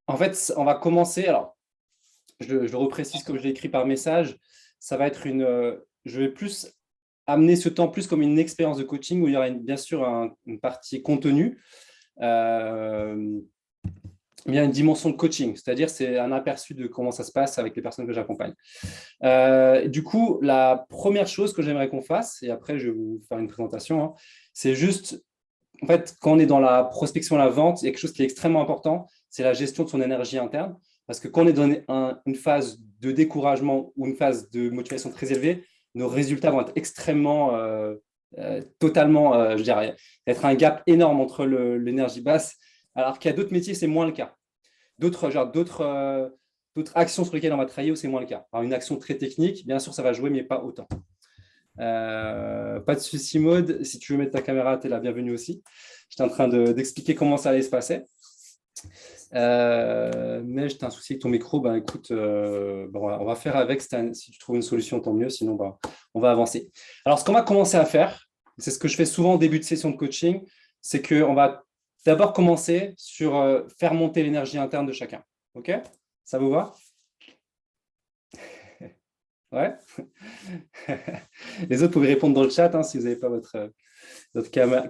En fait, on va commencer. Alors, je le reprécise comme je l'ai écrit par message. Ça va être je vais plus amener ce temps plus comme une expérience de coaching où il y aura bien sûr une partie contenue. Euh, il y a une dimension de coaching, c'est-à-dire c'est un aperçu de comment ça se passe avec les personnes que j'accompagne. Du coup, la première chose que j'aimerais qu'on fasse, et après je vais vous faire une présentation, hein, c'est juste, en fait, quand on est dans la prospection, la vente, il y a quelque chose qui est extrêmement important, c'est la gestion de son énergie interne. Parce que quand on est dans une phase de découragement ou une phase de motivation très élevée, nos résultats vont être extrêmement, totalement, je dirais, être un gap énorme entre l'énergie basse, alors qu'il y a d'autres métiers, c'est moins le cas. D'autres actions sur lesquelles on va travailler où c'est moins le cas. Alors, une action très technique, bien sûr, ça va jouer, mais pas autant. Pas de souci, Maud. Si tu veux mettre ta caméra, tu es la bienvenue aussi. J'étais en train d'expliquer comment ça allait se passer. Mais j'ai un souci avec ton micro. Ben, écoute, on va faire avec. Si tu trouves une solution, tant mieux. Sinon, on va avancer. Alors, ce qu'on va commencer à faire, c'est ce que je fais souvent au début de session de coaching, c'est qu'on va d'abord commencer sur faire monter l'énergie interne de chacun. OK? Ça vous va? Ouais. Les autres, vous pouvez répondre dans le chat si vous n'avez pas votre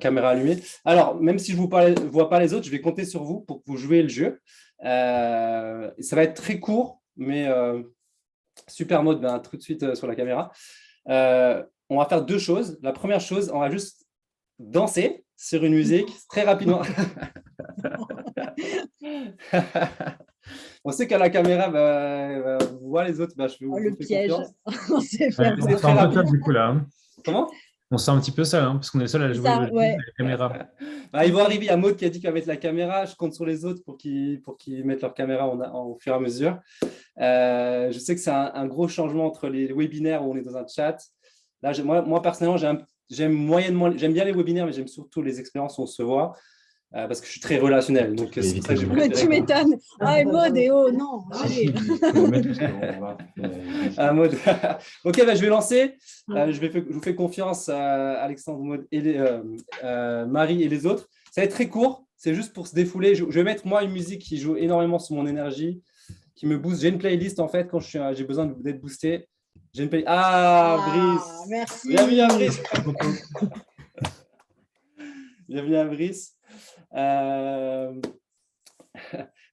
caméra allumée. Alors, même si je ne vois pas les autres, je vais compter sur vous pour que vous jouiez le jeu. Ça va être très court, mais super mode, tout de suite sur la caméra. On va faire deux choses. La première chose, on va juste danser sur une musique très rapidement. On sait qu'à la caméra, vous voyez les autres, je vous le fais piège. confiance. C'est très rapide du coup là. Hein. Comment? On se sent un petit peu seul, hein, parce qu'on est seul à jouer le jeu avec la caméra. Ils vont arriver. Il y a Maud qui a dit qu'elle va mettre la caméra. Je compte sur les autres pour qu'ils mettent leur caméra au fur et à mesure. Je sais que c'est un gros changement entre les webinaires où on est dans un chat. Là, moi personnellement, j'aime bien les webinaires, mais j'aime surtout les expériences où on se voit. Parce que je suis très relationnel. Donc, c'est pour ça que j'ai mais tu m'étonnes. Ah, Maud, non. Allez. Maud. Ok, je vais lancer. Je vous fais confiance, Alexandre, Maud, et Marie et les autres. Ça va être très court. C'est juste pour se défouler. Je vais mettre, moi, une musique qui joue énormément sur mon énergie, qui me booste. J'ai une playlist, en fait, quand j'ai besoin d'être boosté. J'ai une playlist. Brice. Merci. Bienvenue à Brice. Bienvenue à Brice.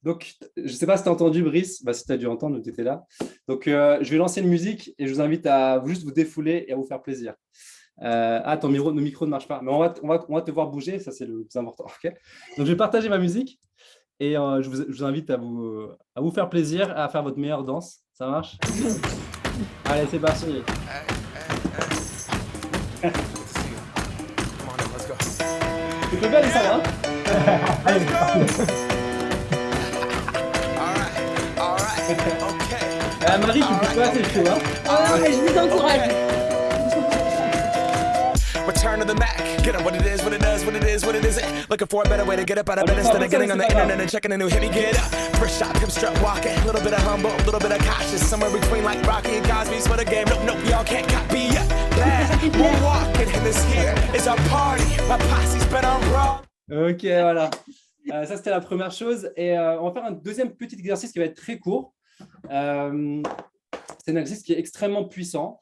Donc, je ne sais pas si tu as entendu, Brice. Si tu as dû entendre, tu étais là. Donc, je vais lancer une musique et je vous invite à juste vous défouler et à vous faire plaisir. Ton micro ne marche pas. Mais on va te voir bouger, ça c'est le plus important. Okay, donc, je vais partager ma musique et je vous invite à vous faire plaisir, à faire votre meilleure danse. Ça marche? Allez, c'est parti. Tu peux bien aller ça, hein? Allez, c'est parti. Marie, tu peux pas assez chaud, hein? Non, mais je vous encourage. Return to the Mac, get up what it is, what it does, what it is, what it isn't. Looking for a better way to get up out of bed instead of getting on the internet and checking a new hit. Me get up, first shot, come strut walking. A little bit of humble, a little bit of cautious. Somewhere between like Rocky and Cosby's for the game. Nope, y'all can't copy up. We're walking, and this here is our party. My posse's been on raw. Ok, voilà. Ça, c'était la première chose. Et on va faire un deuxième petit exercice qui va être très court. C'est un exercice qui est extrêmement puissant.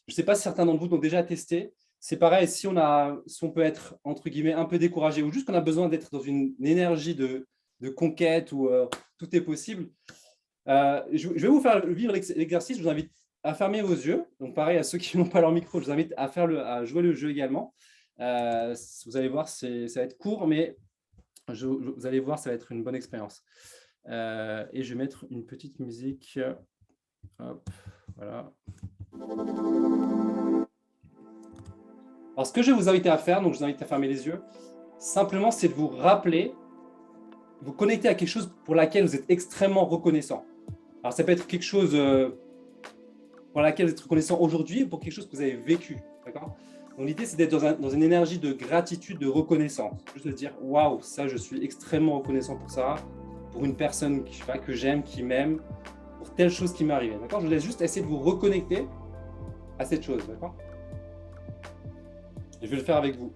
Je ne sais pas si certains d'entre vous l'ont déjà testé. C'est pareil, si on peut être, entre guillemets, un peu découragé ou juste qu'on a besoin d'être dans une énergie de conquête où tout est possible, je vais vous faire vivre l'exercice. Je vous invite à fermer vos yeux. Donc, pareil, à ceux qui n'ont pas leur micro, je vous invite à jouer le jeu également. Vous allez voir, ça va être court, mais vous allez voir, ça va être une bonne expérience. Et je vais mettre une petite musique. Hop, voilà. Alors, ce que je vais vous inviter à faire, donc je vous invite à fermer les yeux, simplement, c'est de vous rappeler, vous connecter à quelque chose pour laquelle vous êtes extrêmement reconnaissant. Alors, ça peut être quelque chose pour laquelle vous êtes reconnaissant aujourd'hui ou pour quelque chose que vous avez vécu. D'accord ? Donc, l'idée, c'est d'être dans une énergie de gratitude, de reconnaissance. Juste de dire, waouh, ça, je suis extrêmement reconnaissant pour ça, pour une personne que j'aime, qui m'aime, pour telle chose qui m'est arrivée. D'accord ? Je vous laisse juste essayer de vous reconnecter à cette chose. D'accord ? Je vais le faire avec vous.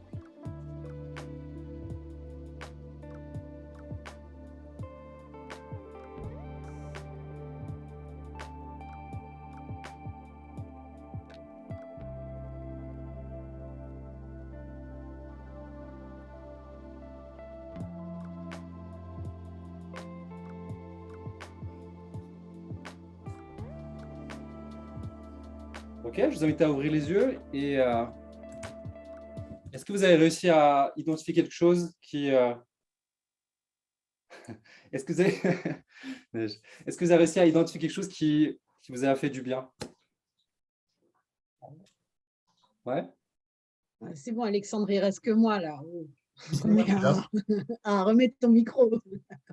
Ok, je vous invite à ouvrir les yeux et est-ce que vous avez réussi à identifier quelque chose qui… Est-ce que vous avez… Est-ce que vous avez réussi à identifier quelque chose qui vous a fait du bien? Ouais. C'est bon, Alexandre, il reste que moi là. Remets ton micro.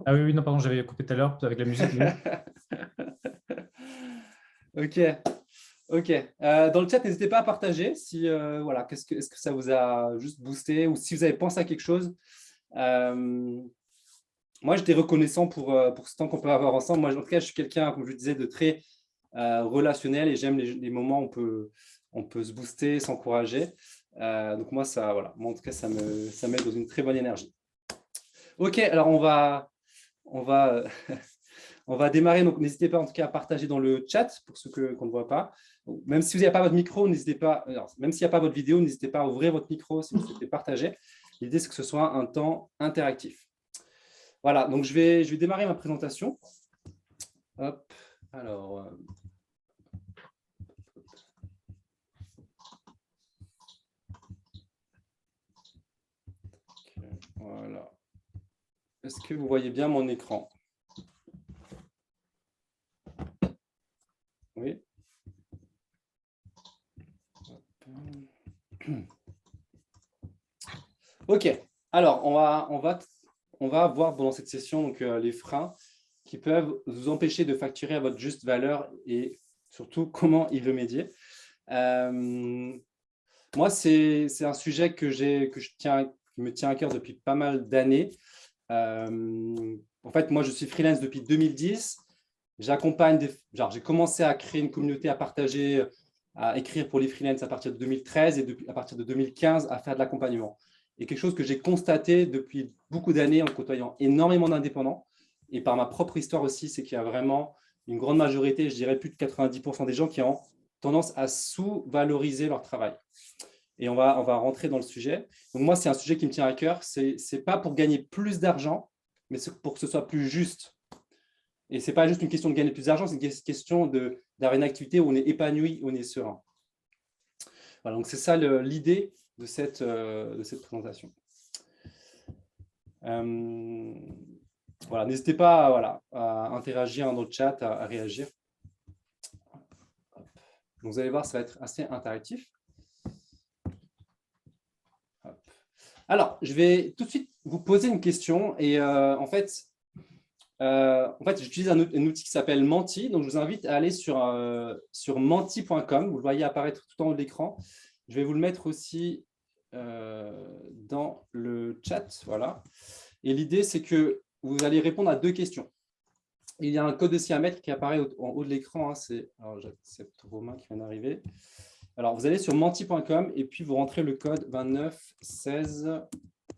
Ah oui, non, pardon, j'avais coupé tout à l'heure avec la musique. Ok. Dans le chat, n'hésitez pas à partager si voilà, est-ce que ça vous a juste boosté ou si vous avez pensé à quelque chose. Moi, j'étais reconnaissant pour ce temps qu'on peut avoir ensemble. Moi, en tout cas, je suis quelqu'un, comme je le disais, de très relationnel et j'aime les moments où on peut se booster, s'encourager. Donc moi, moi, en tout cas, ça m'aide dans une très bonne énergie. Ok, alors on va démarrer. Donc n'hésitez pas en tout cas à partager dans le chat pour ceux qu'on ne voit pas. Même si vous n'avez pas votre micro, n'hésitez pas. Même s'il n'y a pas votre vidéo, n'hésitez pas à ouvrir votre micro si vous souhaitez partager. L'idée, c'est que ce soit un temps interactif. Voilà, donc je vais démarrer ma présentation. Hop, alors… Voilà. Est-ce que vous voyez bien mon écran? Oui. Ok. Alors, on va voir pendant cette session donc, les freins qui peuvent vous empêcher de facturer à votre juste valeur et surtout comment y remédier. Moi, c'est un sujet qui me tient à cœur depuis pas mal d'années. En fait, moi, je suis freelance depuis 2010. J'ai commencé à créer une communauté, à partager, à écrire pour les freelances à partir de 2013 et à partir de 2015 à faire de l'accompagnement. Et quelque chose que j'ai constaté depuis beaucoup d'années en côtoyant énormément d'indépendants et par ma propre histoire aussi, c'est qu'il y a vraiment une grande majorité, je dirais plus de 90% des gens qui ont tendance à sous-valoriser leur travail. Et on va rentrer dans le sujet. Donc moi, c'est un sujet qui me tient à cœur. Ce n'est pas pour gagner plus d'argent, mais pour que ce soit plus juste. Et ce n'est pas juste une question de gagner plus d'argent, c'est une question d'avoir une activité où on est épanoui, où on est serein. Voilà, donc c'est ça l'idée de cette présentation. Voilà, n'hésitez pas à interagir dans le chat, à réagir. Donc vous allez voir, ça va être assez interactif. Alors, je vais tout de suite vous poser une question et en fait, j'utilise un outil qui s'appelle Menti. Donc, je vous invite à aller sur menti.com. Vous le voyez apparaître tout en haut de l'écran. Je vais vous le mettre aussi dans le chat. Voilà. Et l'idée, c'est que vous allez répondre à deux questions. Il y a un code aussi à mettre qui apparaît en haut de l'écran. Alors, j'accepte Romain qui vient d'arriver. Alors, vous allez sur menti.com et puis vous rentrez le code 29 16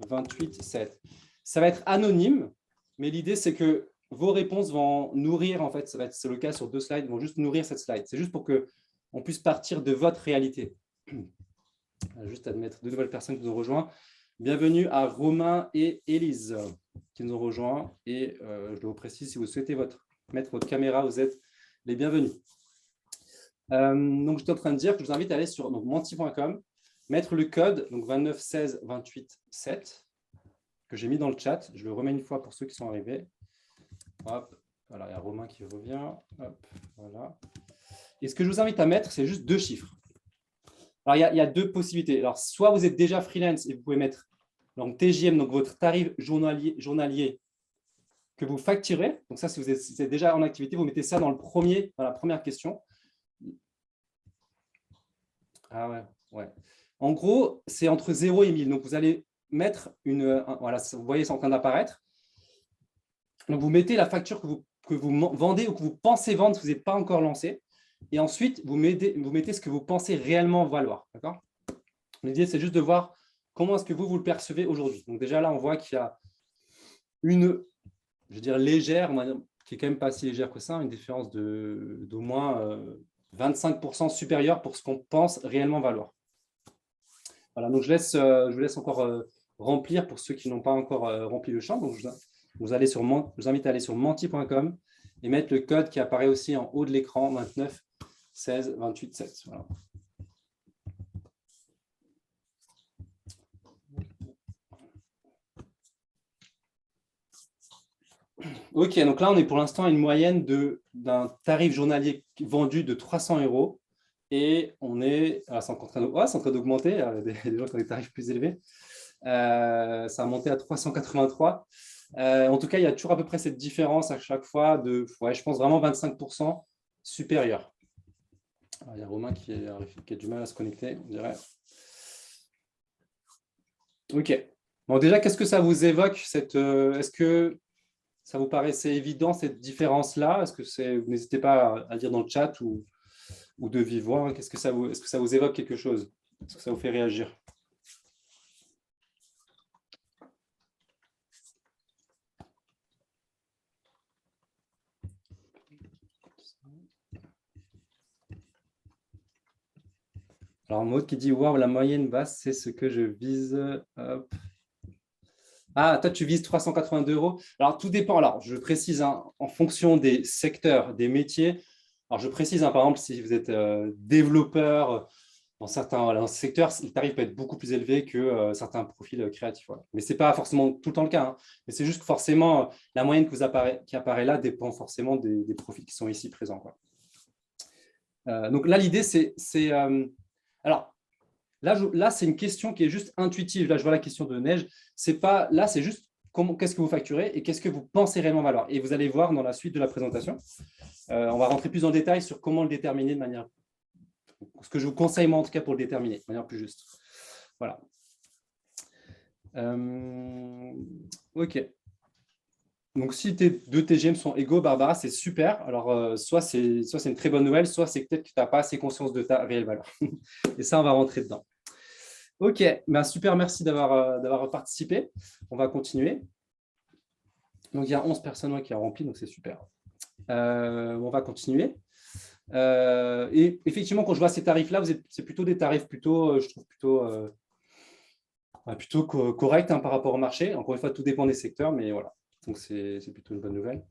28 7. Ça va être anonyme, mais l'idée, c'est que vos réponses vont nourrir, en fait, c'est le cas sur 2 slides, vont juste nourrir cette slide. C'est juste pour qu'on puisse partir de votre réalité. Juste admettre 2 nouvelles personnes qui nous ont rejoints. Bienvenue à Romain et Élise qui nous ont rejoints. Et je vous précise, si vous souhaitez mettre votre caméra, vous êtes les bienvenus. Donc, j'étais en train de dire que je vous invite à aller sur menti.com, mettre le code donc 29 16 28 7 que j'ai mis dans le chat. Je le remets une fois pour ceux qui sont arrivés. Hop, voilà, il y a Romain qui revient. Hop, voilà. Et ce que je vous invite à mettre, c'est juste 2 chiffres. Alors, il y a 2 possibilités. Alors, soit vous êtes déjà freelance et vous pouvez mettre donc, TJM, donc votre tarif journalier que vous facturez. Donc, ça, si vous êtes déjà en activité, vous mettez ça dans la première question. Ah ouais. En gros, c'est entre 0 et 1000. Donc, vous allez mettre voilà, vous voyez, c'est en train d'apparaître. Donc, vous mettez la facture que vous vendez ou que vous pensez vendre si vous n'êtes pas encore lancé. Et ensuite, vous mettez ce que vous pensez réellement valoir. D'accord ? L'idée, c'est juste de voir comment est-ce que vous le percevez aujourd'hui. Donc, déjà, là, on voit qu'il y a une, je veux dire, légère, qui est quand même pas si légère que ça, une différence d'au moins 25% supérieure pour ce qu'on pense réellement valoir. Voilà, donc je vous laisse encore remplir pour ceux qui n'ont pas encore rempli le champ. Donc, je vous invite à aller sur menti.com et mettre le code qui apparaît aussi en haut de l'écran, 29 16, 28, 7. Voilà. Ok, donc là, on est pour l'instant à une moyenne d'un tarif journalier vendu de 300 € et on est, c'est en train d'augmenter, il y a des gens qui ont des tarifs plus élevés. Ça a monté à 383. En tout cas, il y a toujours à peu près cette différence à chaque fois de, je pense vraiment 25% supérieur. Alors, il y a Romain qui a du mal à se connecter, on dirait. Ok. Bon, déjà, qu'est-ce que ça vous évoque est-ce que ça vous paraissait évident, cette différence-là? N'hésitez pas à dire dans le chat ou de vive voix, est-ce que ça vous évoque quelque chose? Est-ce que ça vous fait réagir? Alors, Maud qui dit « Waouh, la moyenne basse, c'est ce que je vise. » Hop. Ah, toi, tu vises 382 €. Alors, tout dépend. Alors, je précise, en fonction des secteurs, des métiers. Alors, je précise, par exemple, si vous êtes développeur, dans certains secteurs, le tarif peut être beaucoup plus élevé que certains profils créatifs. Voilà. Mais ce n'est pas forcément tout le temps le cas. Mais c'est juste que forcément, la moyenne qui apparaît là dépend forcément des profils qui sont ici présents, quoi. Donc là, l'idée, c'est… alors, là, c'est une question qui est juste intuitive. Là, je vois la question de Neige. Là, c'est juste qu'est-ce que vous facturez et qu'est-ce que vous pensez réellement valoir. Et vous allez voir dans la suite de la présentation. On va rentrer plus en détail sur comment le déterminer de manière… Ce que je vous conseille, moi, en tout cas, pour le déterminer de manière plus juste. Voilà. OK. Donc, si tes deux TGM sont égaux, Barbara, c'est super. Alors, soit c'est une très bonne nouvelle, soit c'est peut-être que tu n'as pas assez conscience de ta réelle valeur. Et ça, on va rentrer dedans. OK, super, merci d'avoir participé. On va continuer. Donc, il y a 11 personnes qui ont rempli, donc c'est super. On va continuer. Et effectivement, quand je vois ces tarifs-là, c'est plutôt des tarifs je trouve plutôt corrects par rapport au marché. Encore une fois, tout dépend des secteurs, mais voilà. Donc, c'est plutôt une bonne nouvelle.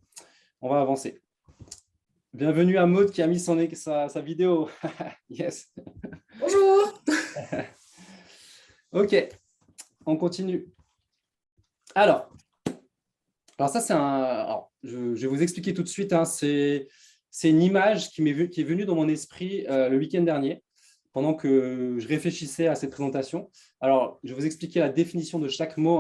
On va avancer. Bienvenue à Maud qui a mis sa vidéo. Yes. Bonjour. OK, on continue. Alors ça, je vais vous expliquer tout de suite. C'est une image qui est venue dans mon esprit le week-end dernier, pendant que je réfléchissais à cette présentation. Alors, je vais vous expliquer la définition de chaque mot.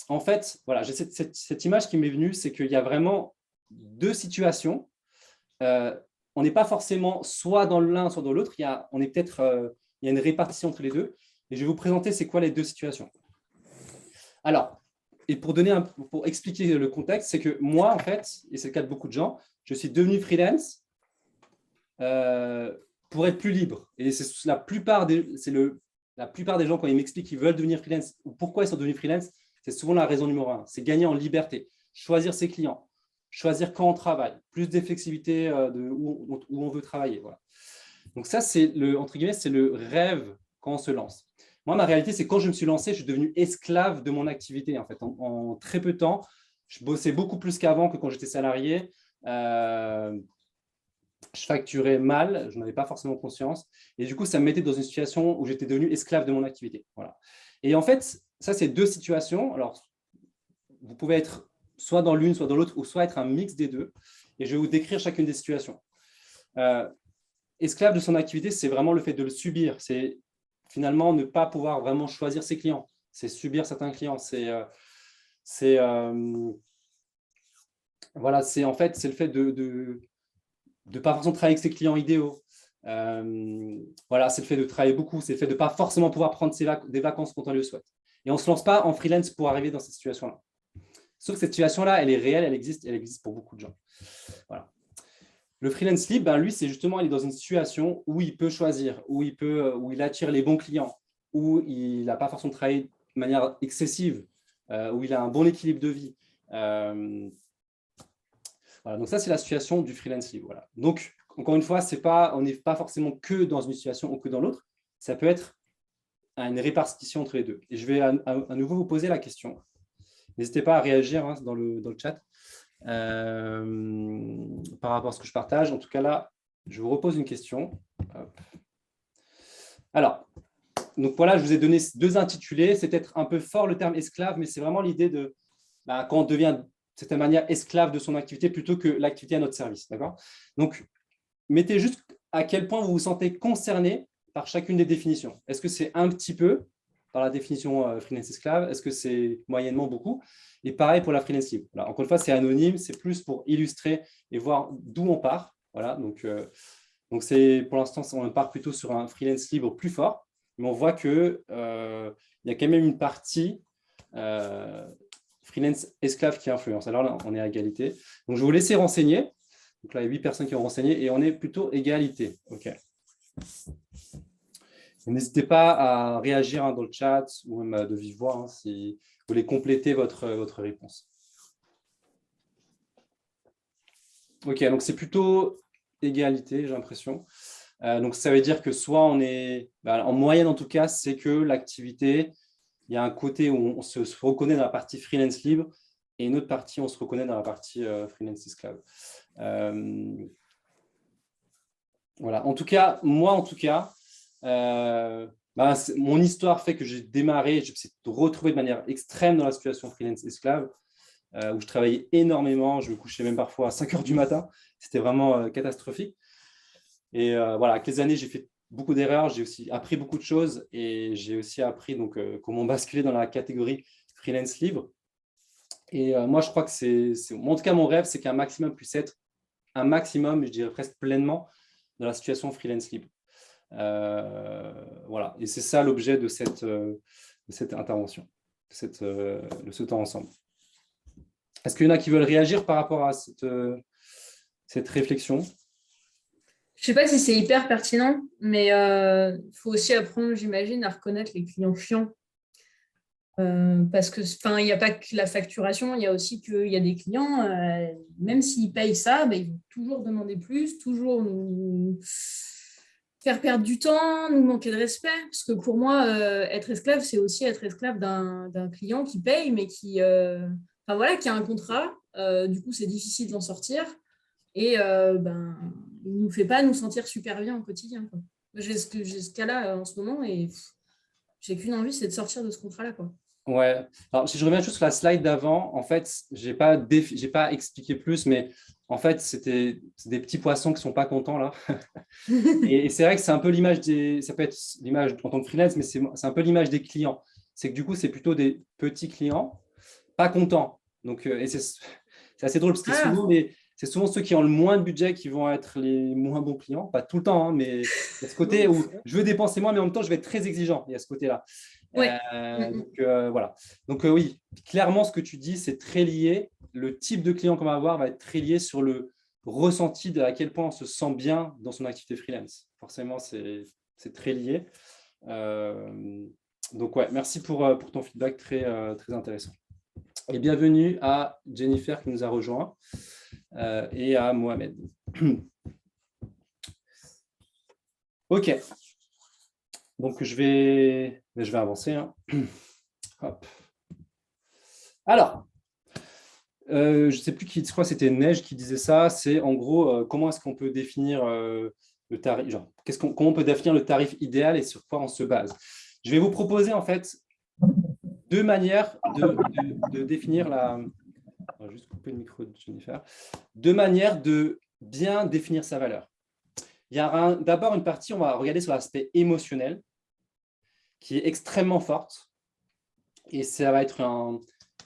En fait, voilà, j'ai cette image qui m'est venue, c'est qu'il y a vraiment deux situations. On n'est pas forcément soit dans l'un, soit dans l'autre. Il y a une répartition entre les deux. Et je vais vous présenter c'est quoi les deux situations. Alors, et pour expliquer le contexte, c'est que moi, en fait, et c'est le cas de beaucoup de gens, je suis devenu freelance pour être plus libre. Et c'est la plupart des gens, quand ils m'expliquent qu'ils veulent devenir freelance ou pourquoi ils sont devenus freelance, c'est souvent la raison numéro 1. C'est gagner en liberté, choisir ses clients, choisir quand on travaille, plus de flexibilité où on veut travailler. Voilà. Donc ça, entre guillemets, c'est le rêve quand on se lance. Moi, ma réalité, c'est quand je me suis lancé, je suis devenu esclave de mon activité. En fait, en très peu de temps, je bossais beaucoup plus qu'avant que quand j'étais salarié. Je facturais mal, je n'en avais pas forcément conscience. Et du coup, ça me mettait dans une situation où j'étais devenu esclave de mon activité. Voilà. Et en fait, ça, c'est deux situations. Alors, vous pouvez être soit dans l'une, soit dans l'autre, ou soit être un mix des deux. Et je vais vous décrire chacune des situations. Esclave de son activité, c'est vraiment le fait de le subir. C'est finalement ne pas pouvoir vraiment choisir ses clients. C'est subir certains clients. Voilà, en fait, c'est le fait de pas forcément travailler avec ses clients idéaux. Voilà, c'est le fait de travailler beaucoup. C'est le fait de ne pas forcément pouvoir prendre des vacances quand on le souhaite. Et on ne se lance pas en freelance pour arriver dans cette situation-là. Sauf que cette situation-là, elle est réelle, elle existe pour beaucoup de gens. Voilà. Le freelance libre, lui, c'est justement, il est dans une situation où il peut choisir, où il attire les bons clients, où il n'a pas forcément travaillé de manière excessive, où il a un bon équilibre de vie. Voilà, donc ça, c'est la situation du freelance libre. Voilà. Donc, encore une fois, on n'est pas forcément que dans une situation ou que dans l'autre. Ça peut être une répartition entre les deux. Et je vais à nouveau vous poser la question. N'hésitez pas à réagir dans le chat. par rapport à ce que je partage. En tout cas, là, je vous repose une question. Hop. Alors, donc voilà, je vous ai donné 2 intitulés. C'est peut-être un peu fort le terme esclave, mais c'est vraiment l'idée de quand on devient de certaine manière esclave de son activité plutôt que l'activité à notre service. D'accord ? Donc, mettez juste à quel point vous vous sentez concerné par chacune des définitions. Est-ce que c'est un petit peu dans la définition freelance esclave? Est-ce que c'est moyennement beaucoup? Et pareil pour la freelance libre. Voilà, encore une fois, c'est anonyme, c'est plus pour illustrer et voir d'où on part. Voilà, donc pour l'instant, on part plutôt sur un freelance libre plus fort, mais on voit qu'il y a quand même une partie freelance esclave qui influence. Alors là, on est à égalité. Donc, je vais vous laisser renseigner. Donc là, il y a 8 personnes qui ont renseigné et on est plutôt égalité. OK. N'hésitez pas à réagir dans le chat ou même de vive voix si vous voulez compléter votre réponse. OK, donc c'est plutôt égalité, j'ai l'impression. Donc, ça veut dire que soit on est, en moyenne en tout cas, c'est que l'activité, il y a un côté où on se reconnaît dans la partie freelance libre et une autre partie, on se reconnaît dans la partie freelance esclave. Voilà. En tout cas, moi, mon histoire fait que j'ai démarré, je me suis retrouvé de manière extrême dans la situation freelance esclave, où je travaillais énormément, je me couchais même parfois à 5 heures du matin. C'était vraiment catastrophique. Et voilà, avec les années, j'ai fait beaucoup d'erreurs, j'ai aussi appris beaucoup de choses et j'ai aussi appris comment basculer dans la catégorie freelance libre. Et moi, je crois que en tout cas, mon rêve, c'est qu'un maximum puisse être un maximum, je dirais presque pleinement, dans la situation freelance libre. Voilà, et c'est ça l'objet de cette intervention, de ce temps ensemble. Est-ce qu'il y en a qui veulent réagir par rapport à cette réflexion ? Je ne sais pas si c'est hyper pertinent, mais il faut aussi apprendre, j'imagine, à reconnaître les clients chiants. Parce que, il n'y a pas que la facturation, il y a aussi qu'il y a des clients, même s'ils payent ça, ils vont toujours demander plus, toujours nous faire perdre du temps, nous manquer de respect. Parce que pour moi, être esclave, c'est aussi être esclave d'un client qui paye, mais qui a un contrat. Du coup, c'est difficile d'en sortir. Et il ne nous fait pas nous sentir super bien au quotidien, quoi. J'ai ce cas-là en ce moment et j'ai qu'une envie, c'est de sortir de ce contrat-là, quoi. Ouais. Alors, si je reviens juste sur la slide d'avant, en fait, j'ai pas expliqué plus, mais en fait, c'est des petits poissons qui ne sont pas contents là. Et c'est vrai que c'est un peu l'image ça peut être l'image en tant que freelance, mais c'est un peu l'image des clients. C'est que du coup, c'est plutôt des petits clients pas contents. Donc, et c'est assez drôle parce que c'est souvent ceux qui ont le moins de budget qui vont être les moins bons clients. Pas tout le temps, mais il y a ce côté où je veux dépenser moins, mais en même temps, je vais être très exigeant. Il y a ce côté-là. Ouais. Donc, voilà. Donc, oui, clairement, ce que tu dis, c'est très lié. Le type de client qu'on va avoir va être très lié sur le ressenti de à quel point on se sent bien dans son activité freelance. Forcément, c'est très lié. Donc, ouais, merci pour ton feedback très, très intéressant. Et bienvenue à Jennifer qui nous a rejoint et à Mohamed. OK. Donc, je vais avancer. Hop. Alors, je ne sais plus qui, je crois que c'était Neige qui disait ça. C'est en gros, comment est-ce qu'on peut définir le tarif, comment on peut définir le tarif idéal et sur quoi on se base. Je vais vous proposer en fait 2 manières de définir on va juste couper le micro de Jennifer. 2 manières de bien définir sa valeur. Il y a d'abord une partie, on va regarder sur l'aspect émotionnel, qui est extrêmement forte. Et ça va être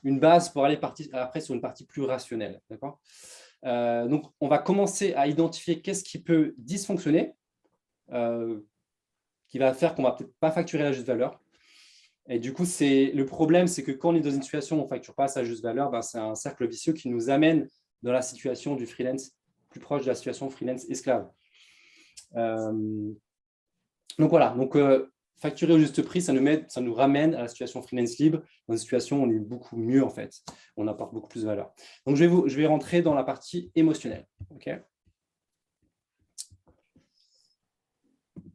une base pour aller après sur une partie plus rationnelle. D'accord ? Donc, on va commencer à identifier qu'est-ce qui peut dysfonctionner, qui va faire qu'on ne va peut-être pas facturer la juste valeur. Et du coup, le problème, c'est que quand on est dans une situation où on ne facture pas sa juste valeur, c'est un cercle vicieux qui nous amène dans la situation du freelance, plus proche de la situation freelance esclave. Donc voilà, facturer au juste prix, ça nous ramène à la situation freelance libre, dans une situation où on est beaucoup mieux en fait, on apporte beaucoup plus de valeur. Donc je vais rentrer dans la partie émotionnelle. Ok,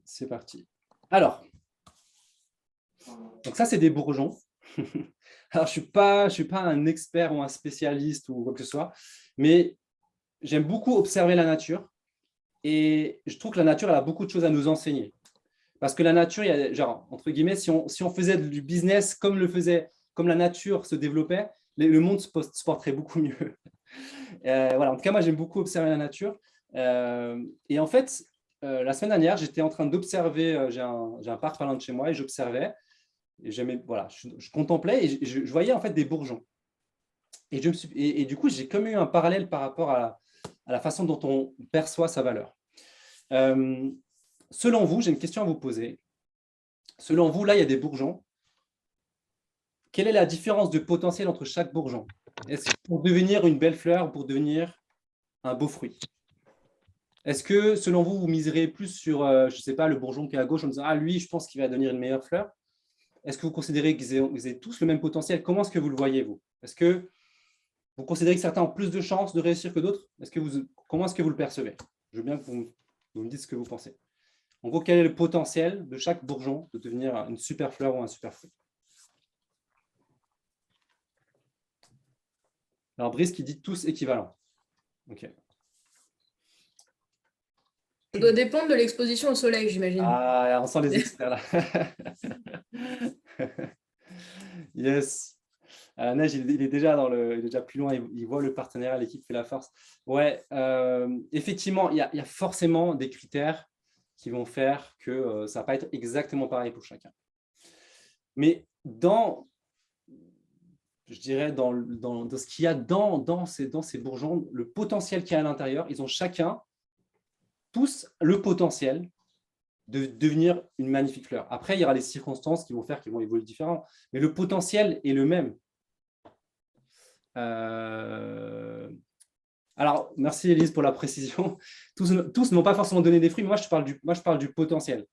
c'est parti. Alors, donc ça c'est des bourgeons. Alors, je suis pas un expert ou un spécialiste ou quoi que ce soit, mais j'aime beaucoup observer la nature et je trouve que la nature, elle a beaucoup de choses à nous enseigner. Parce que la nature, il y a, genre, entre guillemets, si on faisait du business comme la nature se développait, le monde se porterait beaucoup mieux. Voilà, en tout cas, moi, j'aime beaucoup observer la nature. Et en fait, la semaine dernière, j'étais en train d'observer, j'ai un parc pas loin de chez moi et j'observais. Et voilà, je contemplais et je voyais en fait des bourgeons. Et du coup, j'ai comme eu un parallèle par rapport à la façon dont on perçoit sa valeur. Selon vous, j'ai une question à vous poser. Selon vous, là, il y a des bourgeons. Quelle est la différence de potentiel entre chaque bourgeon? Est-ce que pour devenir une belle fleur ou pour devenir un beau fruit? Est-ce que, selon vous, vous miserez plus sur, je ne sais pas, le bourgeon qui est à gauche en disant « Ah, lui, je pense qu'il va devenir une meilleure fleur » Est-ce que vous considérez qu'ils aient tous le même potentiel? Comment est-ce que vous le voyez, vous? Est-ce que vous considérez que certains ont plus de chances de réussir que d'autres? Comment est-ce que vous le percevez? Je veux bien que vous me dites ce que vous pensez. En gros, quel est le potentiel de chaque bourgeon de devenir une super fleur ou un super fruit? Alors, Brice qui dit tous équivalents. OK. Ça doit dépendre de l'exposition au soleil, j'imagine. Ah, on sent les experts là. Yes. Neige, il est déjà il est déjà plus loin, il voit le partenariat, l'équipe fait la force. Ouais, effectivement, il y a forcément des critères qui vont faire que ça ne va pas être exactement pareil pour chacun. Mais je dirais, dans ce qu'il y a dans ces bourgeons, le potentiel qu'il y a à l'intérieur, ils ont chacun, tous, le potentiel de devenir une magnifique fleur. Après, il y aura les circonstances qui vont faire qu'ils vont évoluer différemment, mais le potentiel est le même. Alors, merci Élise pour la précision. Tous n'ont pas forcément donné des fruits, mais moi je parle du potentiel.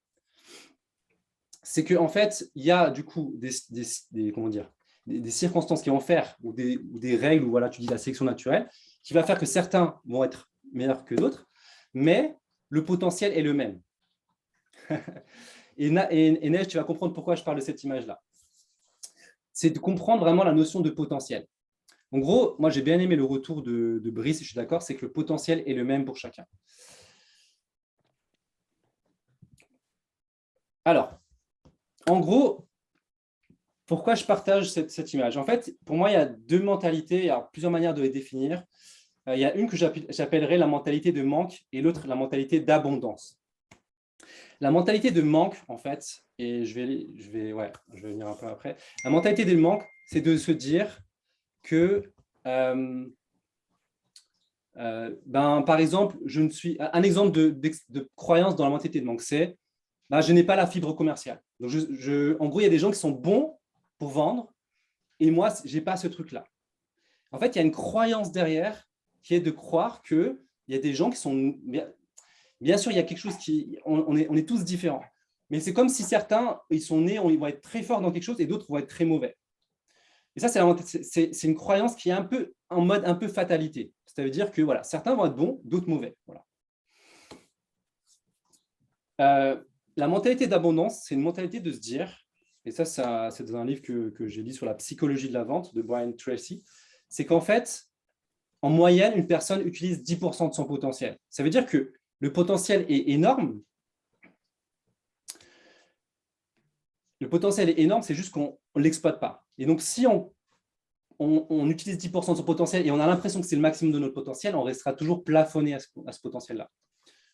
C'est qu'en fait, il y a du coup des circonstances qui vont faire, ou des règles, ou voilà, tu dis la sélection naturelle, qui va faire que certains vont être meilleurs que d'autres, mais le potentiel est le même. et Neige, tu vas comprendre pourquoi je parle de cette image-là. C'est de comprendre vraiment la notion de potentiel. En gros, moi, j'ai bien aimé le retour de Brice, je suis d'accord, c'est que le potentiel est le même pour chacun. Alors, en gros, pourquoi je partage cette image? En fait, pour moi, il y a deux mentalités, il y a plusieurs manières de les définir. Il y a une que j'appellerais la mentalité de manque et l'autre la mentalité d'abondance. La mentalité de manque, en fait, et je vais venir un peu après, la mentalité de manque, c'est de se dire que, par exemple, un exemple de croyance dans la mentalité de manque, c'est je n'ai pas la fibre commerciale. Donc en gros, il y a des gens qui sont bons pour vendre et moi, je n'ai pas ce truc-là. En fait, il y a une croyance derrière qui est de croire qu'il y a des gens qui sont… Bien sûr, il y a quelque chose qui… On est tous différents. Mais c'est comme si certains, ils sont nés, ils vont être très forts dans quelque chose et d'autres vont être très mauvais. Et ça, c'est une croyance qui est un peu en mode un peu fatalité. Ça veut dire que voilà, certains vont être bons, d'autres mauvais. Voilà. La mentalité d'abondance, c'est une mentalité de se dire, et ça c'est dans un livre que j'ai lu sur la psychologie de la vente de Brian Tracy, c'est qu'en fait, en moyenne, une personne utilise 10% de son potentiel. Ça veut dire que le potentiel est énorme. Le potentiel est énorme, c'est juste qu'on ne l'exploite pas. Et donc, si on utilise 10% de son potentiel et on a l'impression que c'est le maximum de notre potentiel, on restera toujours plafonné à ce potentiel-là.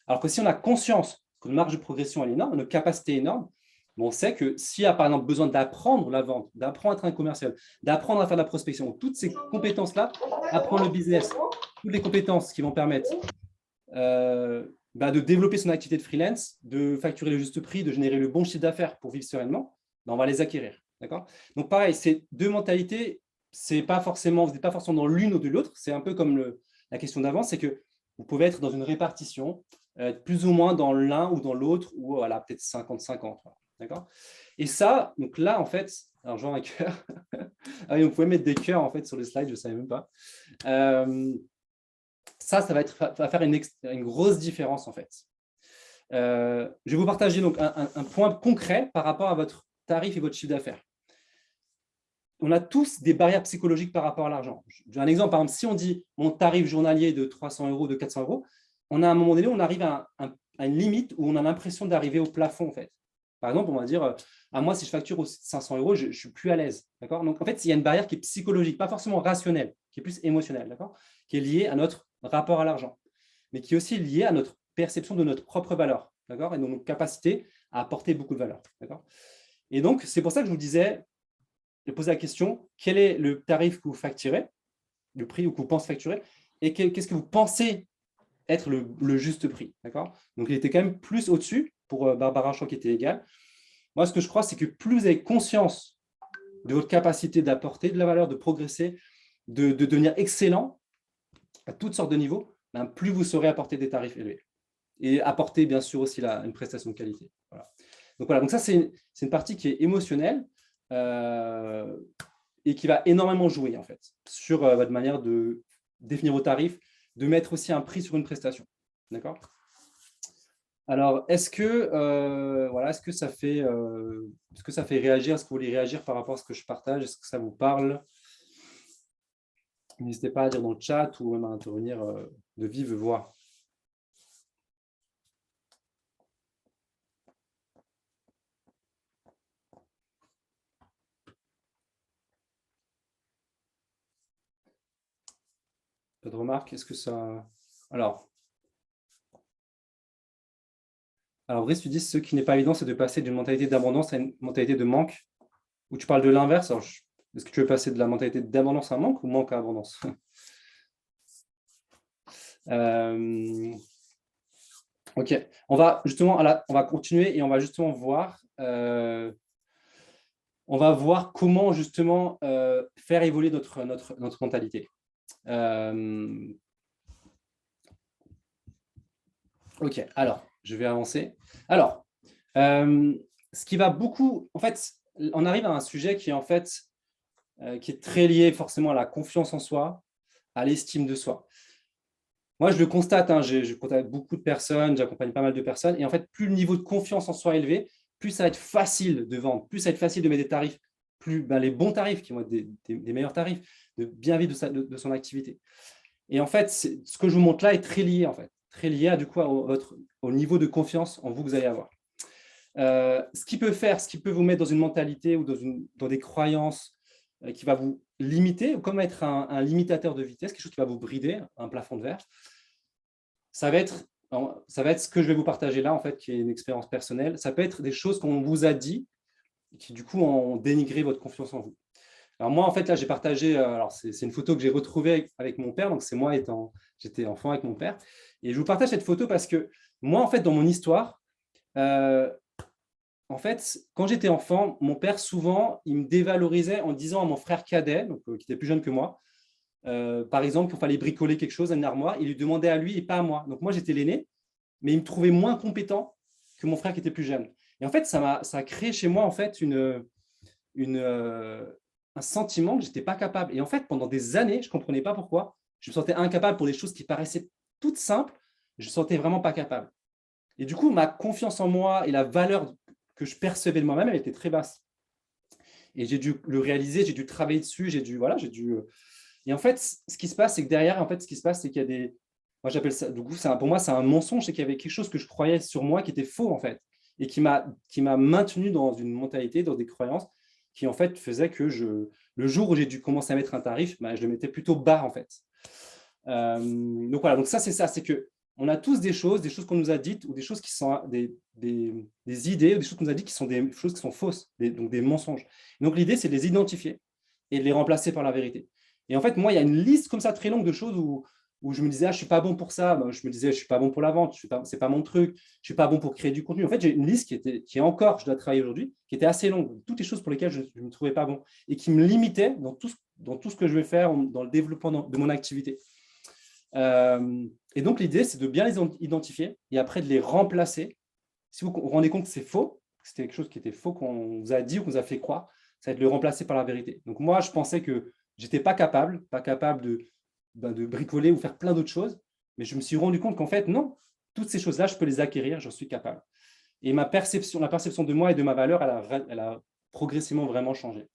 Alors que si on a conscience que notre marge de progression est énorme, notre capacité est énorme, on sait que s'il y a par exemple besoin d'apprendre la vente, d'apprendre à être un commercial, d'apprendre à faire de la prospection, toutes ces compétences-là, apprendre le business, toutes les compétences qui vont permettre de développer son activité de freelance, de facturer le juste prix, de générer le bon chiffre d'affaires pour vivre sereinement, on va les acquérir. Donc pareil, ces deux mentalités, vous n'êtes pas forcément dans l'une ou de l'autre, c'est un peu comme la question d'avant, c'est que vous pouvez être dans une répartition, plus ou moins dans l'un ou dans l'autre, ou voilà, peut-être 50-50. D'accord. Et ça, donc là, en fait, alors genre un cœur. Ah oui, vous pouvez mettre des cœurs en fait sur le slide, je ne savais même pas. Ça va faire une grosse différence en fait. Je vais vous partager donc un point concret par rapport à votre tarif et votre chiffre d'affaires. on a tous des barrières psychologiques par rapport à l'argent. J'ai un exemple, par exemple, si on dit mon tarif journalier de 300 €, de 400 €, on a à un moment donné, on arrive à une limite où on a l'impression d'arriver au plafond, en fait. Par exemple, on va dire, moi, si je facture 500 €, je ne suis plus à l'aise. Donc, en fait, il y a une barrière qui est psychologique, pas forcément rationnelle, qui est plus émotionnelle, qui est liée à notre rapport à l'argent, mais qui est aussi liée à notre perception de notre propre valeur, et donc notre capacité à apporter beaucoup de valeur. Et donc, c'est pour ça que je vous disais, de poser la question, quel est le tarif que vous facturez, le prix que vous pensez facturer, et qu'est-ce que vous pensez être le juste prix. Donc, il était quand même plus au-dessus pour Barbara Chou qui était égal. Moi, ce que je crois, c'est que plus vous avez conscience de votre capacité d'apporter de la valeur, de progresser, de devenir excellent à toutes sortes de niveaux, plus vous saurez apporter des tarifs élevés. Et apporter, bien sûr, aussi une prestation de qualité. Donc, ça, c'est une partie qui est émotionnelle et qui va énormément jouer, en fait, sur votre manière de définir vos tarifs, de mettre aussi un prix sur une prestation. D'accord ? Alors, est-ce que ça fait réagir? Est-ce que vous voulez réagir par rapport à ce que je partage? Est-ce que ça vous parle? N'hésitez pas à dire dans le chat ou même à intervenir de vive voix. Pas de remarques? Est-ce que ça… Alors, Brice, tu dis ce qui n'est pas évident, c'est de passer d'une mentalité d'abondance à une mentalité de manque. Ou tu parles de l'inverse. Est-ce que tu veux passer de la mentalité d'abondance à manque ou manque à abondance? Ok, on va continuer et on va justement voir. On va voir comment justement faire évoluer notre mentalité. Ok, alors, je vais avancer. Alors, ce qui va beaucoup… En fait, on arrive à un sujet qui est en fait qui est très lié forcément à la confiance en soi, à l'estime de soi. Moi, je le constate, je contacte beaucoup de personnes, j'accompagne pas mal de personnes, et en fait, plus le niveau de confiance en soi est élevé, plus ça va être facile de vendre, plus ça va être facile de mettre des tarifs, plus les bons tarifs, qui vont être des meilleurs tarifs, de bien vivre de son activité. Et en fait, ce que je vous montre là est très lié, en fait, très lié à, du coup, au niveau de confiance en vous que vous allez avoir. Ce qui peut vous mettre dans une mentalité ou dans des croyances qui va vous limiter, comme être un limitateur de vitesse, quelque chose qui va vous brider, un plafond de verre, ça va être ce que je vais vous partager là, en fait, qui est une expérience personnelle. Ça peut être des choses qu'on vous a dit, qui du coup ont dénigré votre confiance en vous. Alors moi, en fait, là, j'ai partagé, c'est une photo que j'ai retrouvée avec mon père, donc c'est moi j'étais enfant avec mon père, et je vous partage cette photo parce que moi, en fait, dans mon histoire, en fait, quand j'étais enfant, mon père, souvent, il me dévalorisait en disant à mon frère cadet, donc, qui était plus jeune que moi, par exemple, qu'il fallait bricoler quelque chose, une armoire, il lui demandait à lui et pas à moi. Donc, moi, j'étais l'aîné, mais il me trouvait moins compétent que mon frère qui était plus jeune. Et en fait, ça a créé chez moi, en fait, un sentiment que je n'étais pas capable. Et en fait, pendant des années, je ne comprenais pas pourquoi. Je me sentais incapable pour des choses qui paraissaient toutes simples. Je ne me sentais vraiment pas capable. Et du coup, ma confiance en moi et la valeur que je percevais de moi-même, elle était très basse. Et j'ai dû le réaliser, j'ai dû travailler dessus, Et en fait, ce qui se passe, c'est que derrière, en fait, ce qui se passe, c'est qu'il y a des… Moi, j'appelle ça… Du coup, pour moi, c'est un mensonge, c'est qu'il y avait quelque chose que je croyais sur moi qui était faux, en fait, et qui m'a maintenu dans une mentalité, dans des croyances qui, en fait, faisaient que le jour où j'ai dû commencer à mettre un tarif, je le mettais plutôt bas, en fait. Donc, voilà. Donc, c'est ça, c'est que on a tous des choses qu'on nous a dites ou des choses qui sont des idées ou des choses qu'on nous a dites qui sont des choses qui sont fausses, donc des mensonges. Donc, l'idée, c'est de les identifier et de les remplacer par la vérité. Et en fait, moi, il y a une liste comme ça très longue de choses où je me disais, je ne suis pas bon pour ça. Je me disais, je ne suis pas bon pour la vente, ce n'est pas mon truc, je ne suis pas bon pour créer du contenu. En fait, j'ai une liste qui est encore, je dois travailler aujourd'hui, qui était assez longue. Toutes les choses pour lesquelles je ne me trouvais pas bon et qui me limitaient dans tout ce que je vais faire dans le développement de mon activité. Et donc, l'idée, c'est de bien les identifier et après de les remplacer. Si vous vous rendez compte que c'est faux, que c'était quelque chose qui était faux qu'on vous a dit ou qu'on vous a fait croire, ça va être de le remplacer par la vérité. Donc, moi, je pensais que je n'étais pas capable de bricoler ou faire plein d'autres choses, mais je me suis rendu compte qu'en fait, non, toutes ces choses-là, je peux les acquérir, j'en suis capable. Et la perception de moi et de ma valeur, elle a progressivement vraiment changé.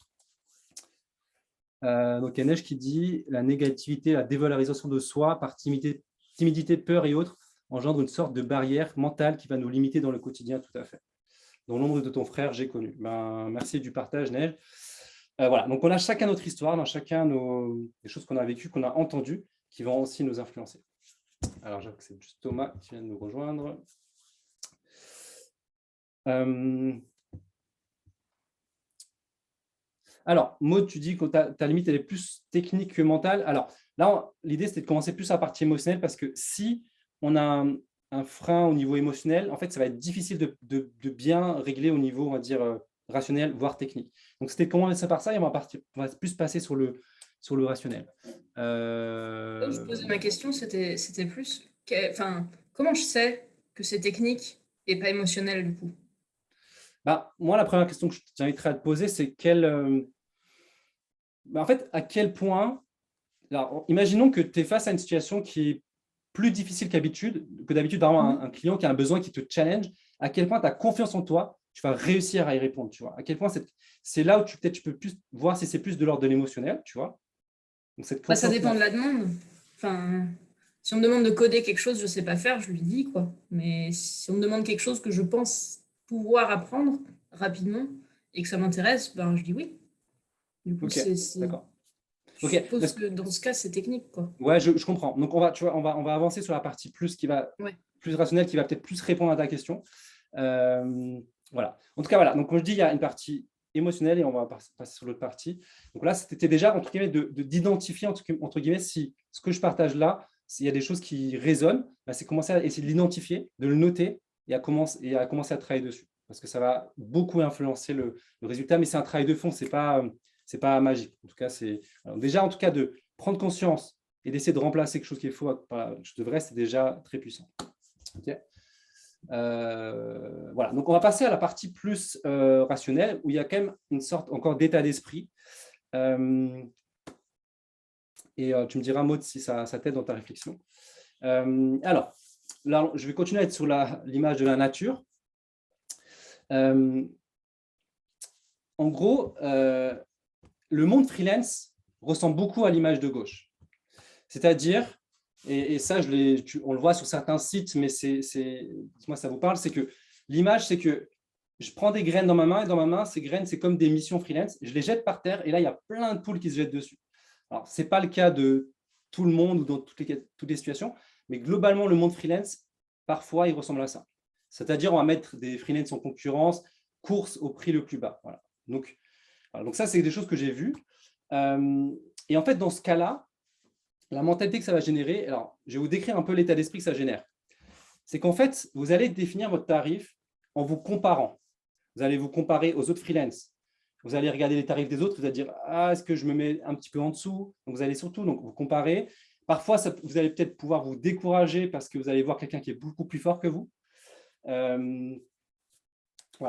Donc, il y a Neige qui dit « La négativité, la dévalorisation de soi par timidité, peur et autres engendre une sorte de barrière mentale qui va nous limiter dans le quotidien, tout à fait. Dans l'ombre de ton frère, j'ai connu. » Merci du partage, Neige. Voilà, donc on a chacun notre histoire, on a chacun des choses qu'on a vécues, qu'on a entendues, qui vont aussi nous influencer. Alors, je vois que c'est juste Thomas qui vient de nous rejoindre. Alors, Maud, tu dis que ta limite, elle est plus technique que mentale. Alors, là, l'idée, c'était de commencer plus à la partie émotionnelle parce que si on a un frein au niveau émotionnel, en fait, ça va être difficile de bien régler au niveau, on va dire, rationnel, voire technique. Donc, c'était commencer par ça et on va plus passer sur le rationnel. Je posais ma question, c'était plus, comment je sais que c'est technique et pas émotionnel du coup? Moi, la première question que j'inviterais à te poser, c'est en fait, à quel point… Alors, imaginons que tu es face à une situation qui est plus difficile que d'habitude, vraiment un client qui a un besoin qui te challenge, à quel point tu as confiance en toi, tu vas réussir à y répondre, tu vois. À quel point c'est là où tu peux plus voir si c'est plus de l'ordre de l'émotionnel, tu vois. Donc, ça dépend de la demande. Enfin, si on me demande de coder quelque chose, je ne sais pas faire, je lui dis quoi. Mais si on me demande quelque chose que je pense pouvoir apprendre rapidement et que ça m'intéresse, je dis oui. Du coup, d'accord. Je suppose que dans ce cas, c'est technique, quoi. Ouais, je comprends. Donc, on va avancer sur la partie plus rationnelle, qui va peut-être plus répondre à ta question. Voilà. En tout cas, voilà. Donc, comme je dis, il y a une partie émotionnelle et on va passer sur l'autre partie. Donc là, c'était déjà, entre guillemets, d'identifier, entre guillemets, si ce que je partage là, s'il y a des choses qui résonnent, c'est commencer à essayer de l'identifier, de le noter et à commencer à travailler dessus. Parce que ça va beaucoup influencer le résultat, mais c'est un travail de fond, c'est pas magique. En tout cas, déjà, en tout cas, de prendre conscience et d'essayer de remplacer quelque chose qui est faux par quelque chose de vrai, c'est déjà très puissant. Okay. Voilà. Donc, on va passer à la partie plus rationnelle, où il y a quand même une sorte encore d'état d'esprit. Et tu me diras, Maud, si ça t'aide dans ta réflexion. Alors, là, je vais continuer à être sur l'image de la nature. En gros, le monde freelance ressemble beaucoup à l'image de gauche. C'est-à-dire, et ça, on le voit sur certains sites, mais moi, ça vous parle, c'est que l'image, c'est que je prends des graines dans ma main, et dans ma main, ces graines, c'est comme des missions freelance. Je les jette par terre, et là, il y a plein de poules qui se jettent dessus. Alors, ce n'est pas le cas de tout le monde ou dans toutes les situations, mais globalement, le monde freelance, parfois, il ressemble à ça. C'est-à-dire, on va mettre des freelance en concurrence, course au prix le plus bas. Voilà. Donc ça, c'est des choses que j'ai vues. Et en fait, dans ce cas-là, la mentalité que ça va générer, alors, je vais vous décrire un peu l'état d'esprit que ça génère. C'est qu'en fait, vous allez définir votre tarif en vous comparant. Vous allez vous comparer aux autres freelance. Vous allez regarder les tarifs des autres, vous allez dire « Ah, est-ce que je me mets un petit peu en dessous ?» Donc, vous allez surtout vous comparer. Parfois, vous allez peut-être pouvoir vous décourager parce que vous allez voir quelqu'un qui est beaucoup plus fort que vous. Voilà,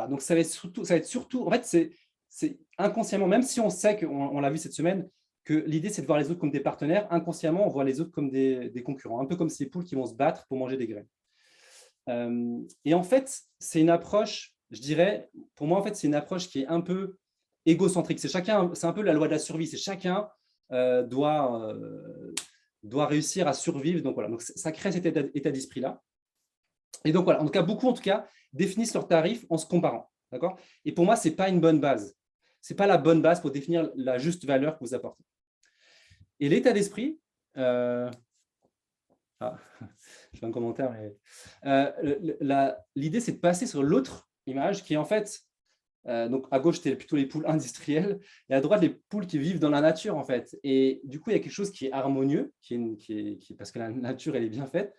donc ça va être surtout, en fait, c'est inconsciemment, même si on sait qu'on l'a vu cette semaine, que l'idée c'est de voir les autres comme des partenaires, inconsciemment on voit les autres comme des concurrents, un peu comme ces poules qui vont se battre pour manger des graines. Et en fait, c'est une approche, je dirais, pour moi en fait, c'est une approche qui est un peu égocentrique. C'est un peu la loi de la survie, c'est chacun doit réussir à survivre. Donc voilà, donc ça crée cet état d'esprit-là. Et donc voilà, en tout cas, beaucoup définissent leurs tarifs en se comparant. D'accord ? Et pour moi, ce n'est pas une bonne base. Ce n'est pas la bonne base pour définir la juste valeur que vous apportez. Et l'état d'esprit, je fais un commentaire, mais l'idée, c'est de passer sur l'autre image qui est en fait, donc à gauche, c'était plutôt les poules industrielles, et à droite, les poules qui vivent dans la nature, en fait. Et du coup, il y a quelque chose qui est harmonieux, parce que la nature, elle est bien faite,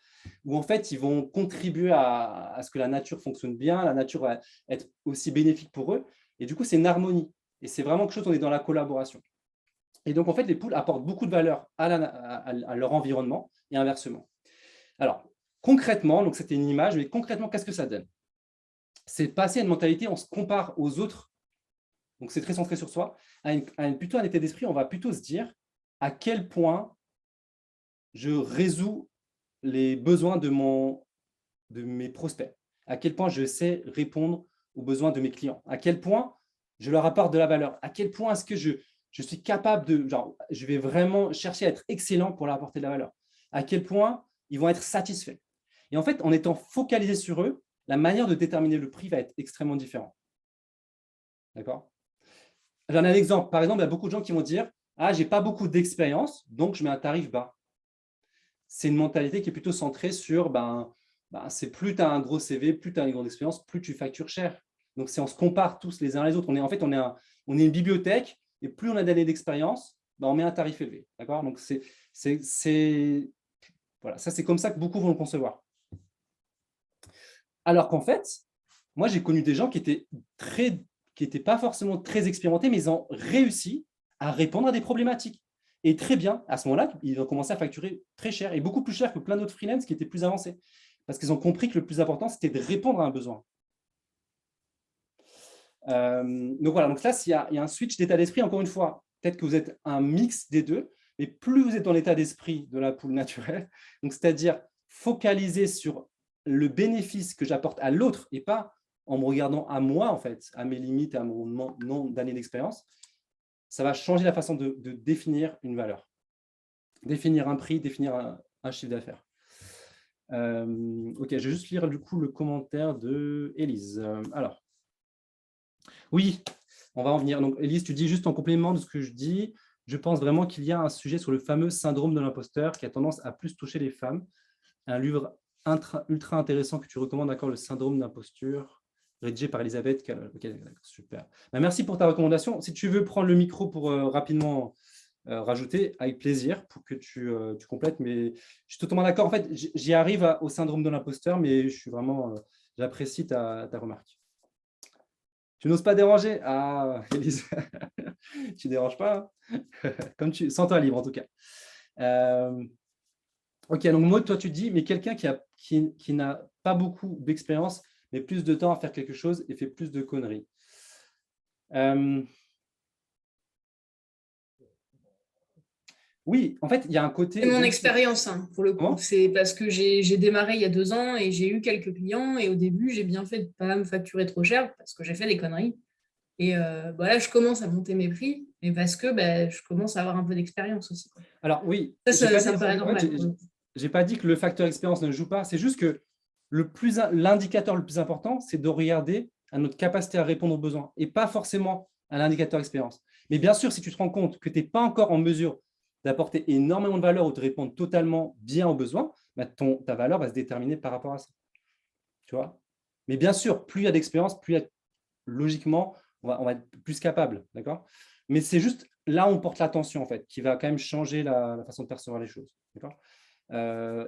où en fait, ils vont contribuer à ce que la nature fonctionne bien, la nature va être aussi bénéfique pour eux. Et du coup, c'est une harmonie. Et c'est vraiment quelque chose, on est dans la collaboration. Et donc, en fait, les poules apportent beaucoup de valeur à leur environnement et inversement. Alors, concrètement, donc c'était une image, mais concrètement, qu'est-ce que ça donne? C'est passer à une mentalité, on se compare aux autres, donc c'est très centré sur soi, plutôt un état d'esprit, on va plutôt se dire à quel point je résous les besoins de mes prospects, à quel point je sais répondre aux besoins de mes clients, à quel point je leur apporte de la valeur, à quel point est-ce que je suis capable de, genre, je vais vraiment chercher à être excellent pour leur apporter de la valeur. À quel point ils vont être satisfaits. Et en fait, en étant focalisé sur eux, la manière de déterminer le prix va être extrêmement différente. D'accord? J'en ai un exemple. Par exemple, il y a beaucoup de gens qui vont dire « Ah, je n'ai pas beaucoup d'expérience, donc je mets un tarif bas. » C'est une mentalité qui est plutôt centrée sur c'est plus tu as un gros CV, plus tu as une grande expérience, plus tu factures cher. Donc, on se compare tous les uns les autres. On est une bibliothèque et plus on a d'années d'expérience, on met un tarif élevé. D'accord? Donc, voilà, ça, c'est comme ça que beaucoup vont le concevoir. Alors qu'en fait, moi, j'ai connu des gens qui étaient pas forcément très expérimentés, mais ils ont réussi à répondre à des problématiques. Et très bien, à ce moment-là, ils ont commencé à facturer très cher et beaucoup plus cher que plein d'autres freelance qui étaient plus avancés. Parce qu'ils ont compris que le plus important, c'était de répondre à un besoin. Donc voilà, donc là, il y a un switch d'état d'esprit, encore une fois. Peut-être que vous êtes un mix des deux, mais plus vous êtes dans l'état d'esprit de la poule naturelle, c'est-à-dire focaliser sur le bénéfice que j'apporte à l'autre et pas en me regardant à moi, en fait, à mes limites, à mon nombre d'années d'expérience, ça va changer la façon de définir une valeur, définir un prix, définir un chiffre d'affaires. Ok, je vais juste lire du coup le commentaire de Élise. Alors, oui, on va en venir. Donc, Élise, tu dis juste en complément de ce que je dis, je pense vraiment qu'il y a un sujet sur le fameux syndrome de l'imposteur qui a tendance à plus toucher les femmes. Un livre ultra intéressant que tu recommandes, d'accord, le syndrome d'imposture, rédigé par Elisabeth. Ok, super. Merci pour ta recommandation. Si tu veux prendre le micro pour rapidement rajouter, avec plaisir, pour que tu complètes. Mais je suis totalement d'accord. En fait, j'y arrive au syndrome de l'imposteur, mais je suis vraiment, j'apprécie ta remarque. Tu n'oses pas déranger? Ah, Élise, tu ne déranges pas, hein. Comme sens-toi libre en tout cas. Ok, donc Maud, toi tu dis, mais quelqu'un qui n'a pas beaucoup d'expérience, mais plus de temps à faire quelque chose et fait plus de conneries. Oui, en fait, il y a un côté… C'est mon expérience, hein, pour le coup. C'est parce que j'ai démarré il y a 2 ans et j'ai eu quelques clients. Et au début, j'ai bien fait de ne pas me facturer trop cher parce que j'ai fait des conneries. Et là, je commence à monter mes prix, mais parce que je commence à avoir un peu d'expérience aussi. Alors oui, ça me paraît normal. Je n'ai pas dit que le facteur expérience ne joue pas. C'est juste que l'indicateur le plus important, c'est de regarder à notre capacité à répondre aux besoins et pas forcément à l'indicateur expérience. Mais bien sûr, si tu te rends compte que tu n'es pas encore en mesure d'apporter énormément de valeur ou de répondre totalement bien aux besoins, ta valeur va se déterminer par rapport à ça. Tu vois? Mais bien sûr, plus il y a d'expérience, plus logiquement, on va être plus capable. D'accord? Mais c'est juste là où on porte l'attention, en fait, qui va quand même changer la façon de percevoir les choses. D'accord?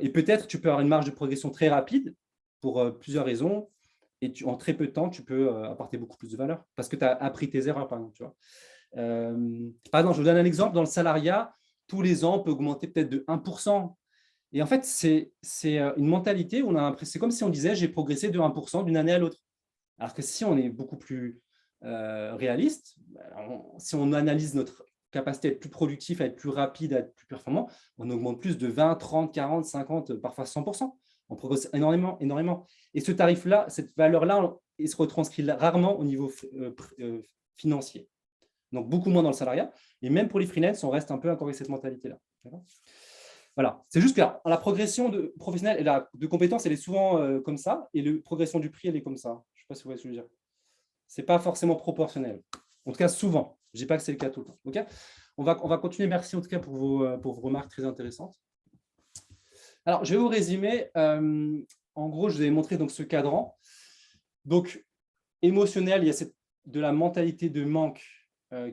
Et peut-être tu peux avoir une marge de progression très rapide pour plusieurs raisons. Et en très peu de temps, tu peux apporter beaucoup plus de valeur parce que tu as appris tes erreurs, par exemple. Tu vois? Par exemple, je vous donne un exemple. Dans le salariat, tous les ans, on peut augmenter peut-être de 1%. Et en fait, c'est une mentalité où c'est comme si on disait « j'ai progressé de 1% d'une année à l'autre ». Alors que si on est beaucoup plus réaliste, si on analyse notre capacité à être plus productif, à être plus rapide, à être plus performant, on augmente plus de 20, 30, 40, 50, parfois 100%. On progresse énormément, énormément. Et ce tarif-là, cette valeur-là, il se retranscrit rarement au niveau financier. Donc, beaucoup moins dans le salariat. Et même pour les freelance, on reste un peu encore avec cette mentalité-là. Voilà. C'est juste que la progression professionnelle et de compétences, elle est souvent comme ça. Et la progression du prix, elle est comme ça. Je ne sais pas si vous voyez ce que je veux dire. Ce n'est pas forcément proportionnel. En tout cas, souvent. Je ne dis pas que c'est le cas tout le temps. Okay, on va continuer. Merci en tout cas pour vos remarques très intéressantes. Alors, je vais vous résumer. En gros, je vous ai montré donc, ce cadran. Donc, émotionnel, il y a de la mentalité de manque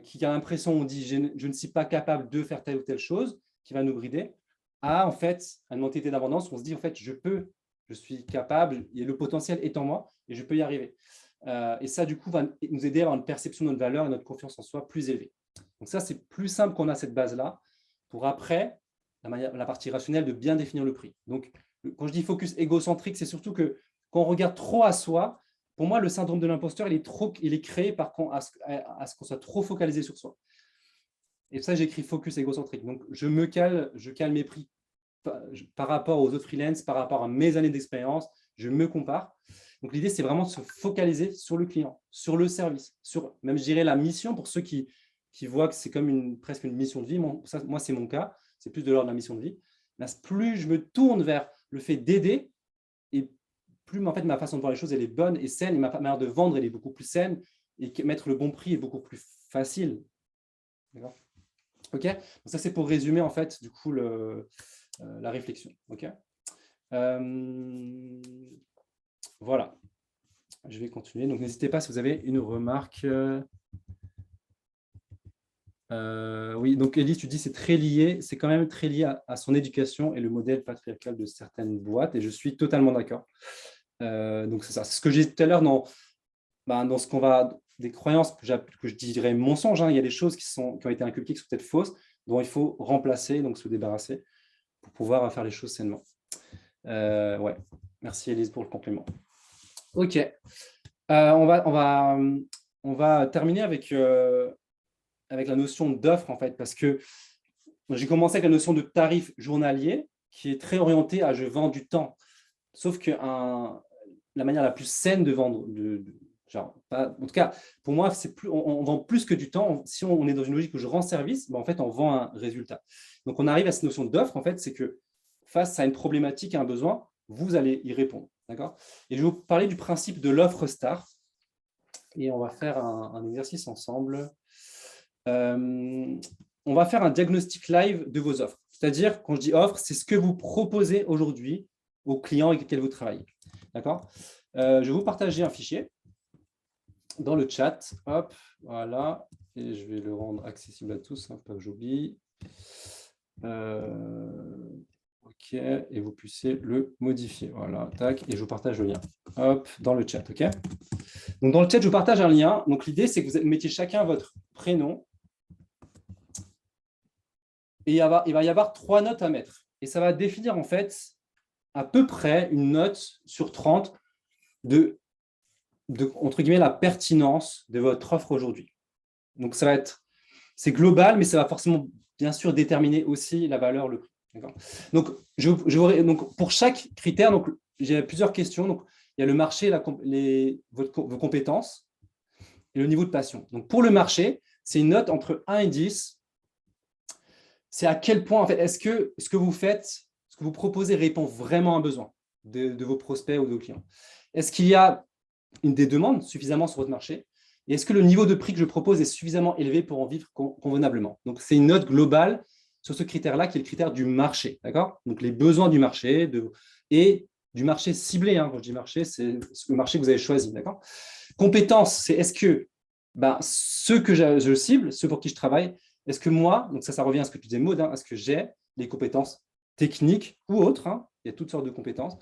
qui a l'impression, on dit je ne suis pas capable de faire telle ou telle chose, qui va nous brider, à en fait une mentalité d'abondance où on se dit en fait je suis capable, et le potentiel est en moi et je peux y arriver. Et ça du coup va nous aider à avoir une perception de notre valeur et notre confiance en soi plus élevée. Donc ça c'est plus simple qu'on a cette base-là pour après la partie rationnelle de bien définir le prix. Donc quand je dis focus égocentrique, c'est surtout que quand on regarde trop à soi, pour moi, le syndrome de l'imposteur, il est créé à ce qu'on soit trop focalisé sur soi. Et ça, j'écris focus égocentrique. Donc, je cale mes prix par rapport aux autres freelances, par rapport à mes années d'expérience, je me compare. Donc, l'idée, c'est vraiment de se focaliser sur le client, sur le service, sur même, je dirais, la mission pour ceux qui qui voient que c'est comme presque une mission de vie. Moi, c'est mon cas, c'est plus de l'ordre de la mission de vie. Là, plus je me tourne vers le fait d'aider, et plus en fait, ma façon de voir les choses elle est bonne et saine, et ma manière de vendre elle est beaucoup plus saine, et mettre le bon prix est beaucoup plus facile. D'accord ? Ok ? Donc ça, c'est pour résumer en fait, du coup, la réflexion. Ok ? Voilà. Je vais continuer. Donc, n'hésitez pas si vous avez une remarque. Oui, donc Élise, tu dis c'est très lié, c'est quand même très lié à son éducation et le modèle patriarcal de certaines boîtes, et je suis totalement d'accord. Donc, c'est ça. C'est ce que j'ai dit tout à l'heure dans ce qu'on va, des croyances que je dirais mensonges. Il y a des choses qui ont été inculquées qui sont peut-être fausses, dont il faut remplacer, donc se débarrasser pour pouvoir faire les choses sainement. Ouais. Merci Élise pour le compliment. Ok. On va terminer avec la notion d'offre, en fait, parce que j'ai commencé avec la notion de tarif journalier qui est très orientée à je vends du temps. Sauf que la manière la plus saine de vendre, en tout cas, pour moi, on vend plus que du temps. Si on est dans une logique où je rends service, en fait, on vend un résultat. Donc, on arrive à cette notion d'offre, en fait, c'est que face à une problématique, à un besoin, vous allez y répondre. D'accord ? Et je vais vous parler du principe de l'offre star. Et on va faire un exercice ensemble. On va faire un diagnostic live de vos offres. C'est-à-dire, quand je dis offre, c'est ce que vous proposez aujourd'hui aux clients avec lesquels vous travaillez. D'accord ? Je vais vous partager un fichier dans le chat. Hop, voilà. Et je vais le rendre accessible à tous, pas que j'oublie. OK, et vous puissiez le modifier. Voilà, tac, et je vous partage le lien. Hop, dans le chat, OK ? Donc, dans le chat, je vous partage un lien. Donc, l'idée, c'est que vous mettiez chacun votre prénom. Et il va y avoir 3 notes à mettre. Et ça va définir, en fait, à peu près une note sur 30 de entre guillemets, la pertinence de votre offre aujourd'hui. Donc, c'est global, mais ça va forcément, bien sûr, déterminer aussi la valeur, le prix. Donc, pour chaque critère, j'ai plusieurs questions. Donc, il y a le marché, vos compétences et le niveau de passion. Donc, pour le marché, c'est une note entre 1 et 10. C'est à quel point, en fait, est-ce que ce que vous faites, ce que vous proposez répond vraiment à un besoin de vos prospects ou de vos clients? Est-ce qu'il y a des demandes suffisamment sur votre marché? Et est-ce que le niveau de prix que je propose est suffisamment élevé pour en vivre convenablement? Donc, c'est une note globale sur ce critère-là qui est le critère du marché. D'accord? Donc, les besoins du marché et du marché ciblé. Quand je dis marché, c'est le marché que vous avez choisi. D'accord? Compétences, c'est est-ce que ceux que je cible, ceux pour qui je travaille, est-ce que moi, donc ça revient à ce que tu disais, Maud, est-ce que j'ai les compétences techniques ou autres, il y a toutes sortes de compétences,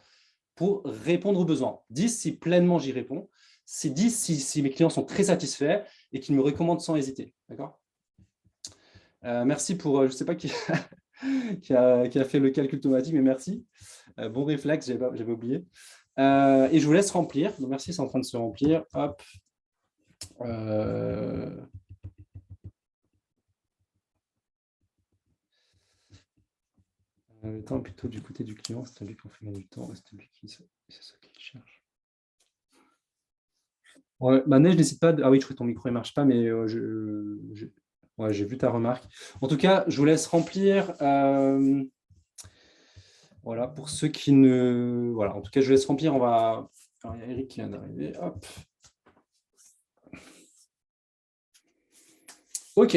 pour répondre aux besoins. 10, si pleinement j'y réponds. C'est 10 si mes clients sont très satisfaits et qu'ils me recommandent sans hésiter. D'accord ? Merci pour, je ne sais pas qui, qui a fait le calcul automatique, mais merci. Bon réflexe, j'avais oublié. Et je vous laisse remplir. Donc, merci, c'est en train de se remplir. Hop. Le temps plutôt du côté du client, c'est lui qu'on fait gagner du temps, c'est lui qui c'est ça qu'il cherche. Ouais, Neige, n'hésite pas. Ah oui, je crois que ton micro ne marche pas, mais j'ai vu ta remarque. En tout cas, je vous laisse remplir. Voilà, pour ceux qui ne. Voilà, en tout cas, je vous laisse remplir. Il y a Eric qui vient d'arriver. Hop. OK.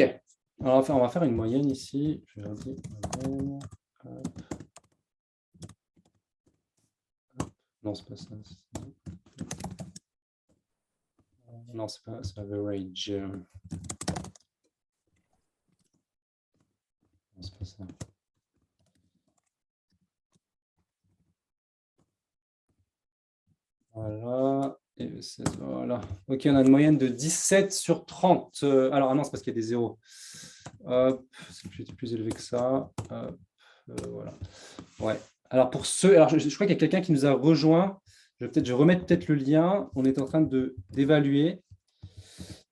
Alors, on va faire une moyenne ici. Je vais regarder. Non, c'est pas ça. Non, c'est pas average. Non, c'est pas ça. Voilà. Et 16, voilà. OK, on a une moyenne de 17 sur 30. Alors, ah non, c'est parce qu'il y a des zéros. Hop, c'est plus élevé que ça. Hop, voilà. Ouais. Alors, pour ceux, je crois qu'il y a quelqu'un qui nous a rejoint. Je vais remettre peut-être le lien. On est en train d'évaluer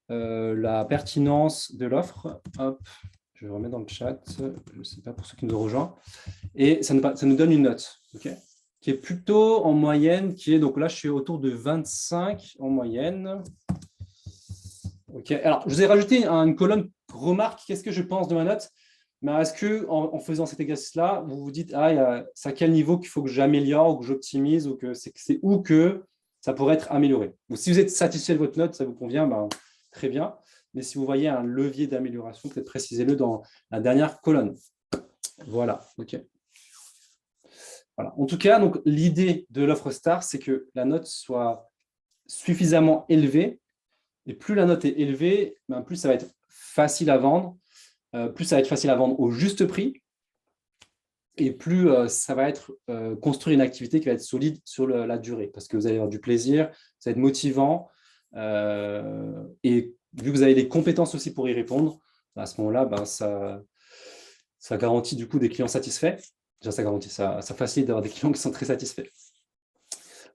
la pertinence de l'offre. Hop, je vais remettre dans le chat. Je ne sais pas pour ceux qui nous ont rejoints. Et ça nous donne une note, okay, qui est plutôt en moyenne, donc là, je suis autour de 25 en moyenne. OK. Alors, je vous ai rajouté une colonne remarque, qu'est-ce que je pense de ma note? Est-ce qu'en faisant cet exercice-là, vous vous dites, c'est à quel niveau qu'il faut que j'améliore ou que j'optimise ou que c'est où que ça pourrait être amélioré? Donc, si vous êtes satisfait de votre note, ça vous convient, très bien. Mais si vous voyez un levier d'amélioration, peut-être précisez-le dans la dernière colonne. Voilà, OK. Voilà. En tout cas, donc, l'idée de l'offre STAR, c'est que la note soit suffisamment élevée. Et plus la note est élevée, plus ça va être facile à vendre. Plus ça va être facile à vendre au juste prix et plus ça va être construire une activité qui va être solide sur la durée parce que vous allez avoir du plaisir, ça va être motivant et vu que vous avez les compétences aussi pour y répondre, à ce moment-là, ça garantit du coup des clients satisfaits. Déjà, ça facilite d'avoir des clients qui sont très satisfaits.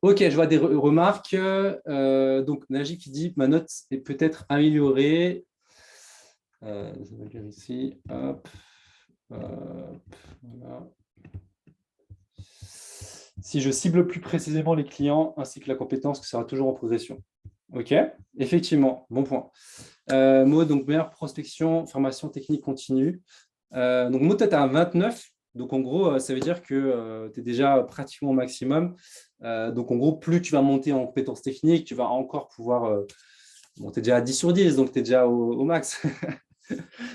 Ok, je vois des remarques. Donc, Naji qui dit « Ma note est peut-être améliorée. » Je vais lire ici. Hop, voilà. Si je cible plus précisément les clients ainsi que la compétence, qui sera toujours en progression. OK, effectivement, bon point. Maud, donc meilleure prospection, formation technique continue. Donc, Maud, tu es à 29. Donc, en gros, ça veut dire que tu es déjà pratiquement au maximum. Donc, en gros, plus tu vas monter en compétences techniques, tu vas encore pouvoir… Bon, tu es déjà à 10 sur 10, donc tu es déjà au max.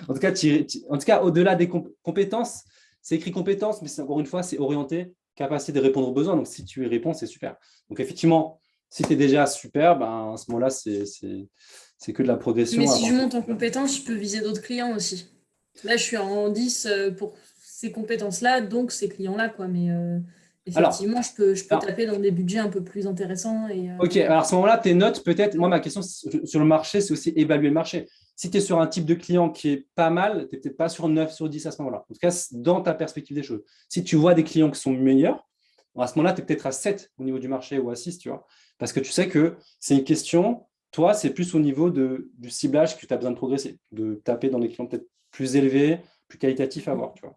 En tout cas, au-delà des compétences, c'est écrit compétences, mais encore une fois, c'est orienté capacité de répondre aux besoins. Donc, si tu y réponds, c'est super. Donc, effectivement, si tu es déjà super, à ce moment-là, c'est que de la progression. Mais si je monte en compétences, je peux viser d'autres clients aussi. Là, je suis en 10 pour ces compétences-là, donc ces clients-là, quoi. Mais effectivement, je peux taper dans des budgets un peu plus intéressants. OK, alors à ce moment-là, tes notes, peut-être, moi, ma question sur le marché, c'est aussi évaluer le marché. Si tu es sur un type de client qui est pas mal, tu n'es peut-être pas sur 9 sur 10 à ce moment-là. En tout cas, dans ta perspective des choses. Si tu vois des clients qui sont meilleurs, à ce moment-là, tu es peut-être à 7 au niveau du marché ou à 6, tu vois. Parce que tu sais que c'est une question, toi, c'est plus au niveau du ciblage que tu as besoin de progresser, de taper dans des clients peut-être plus élevés, plus qualitatifs à voir, tu vois.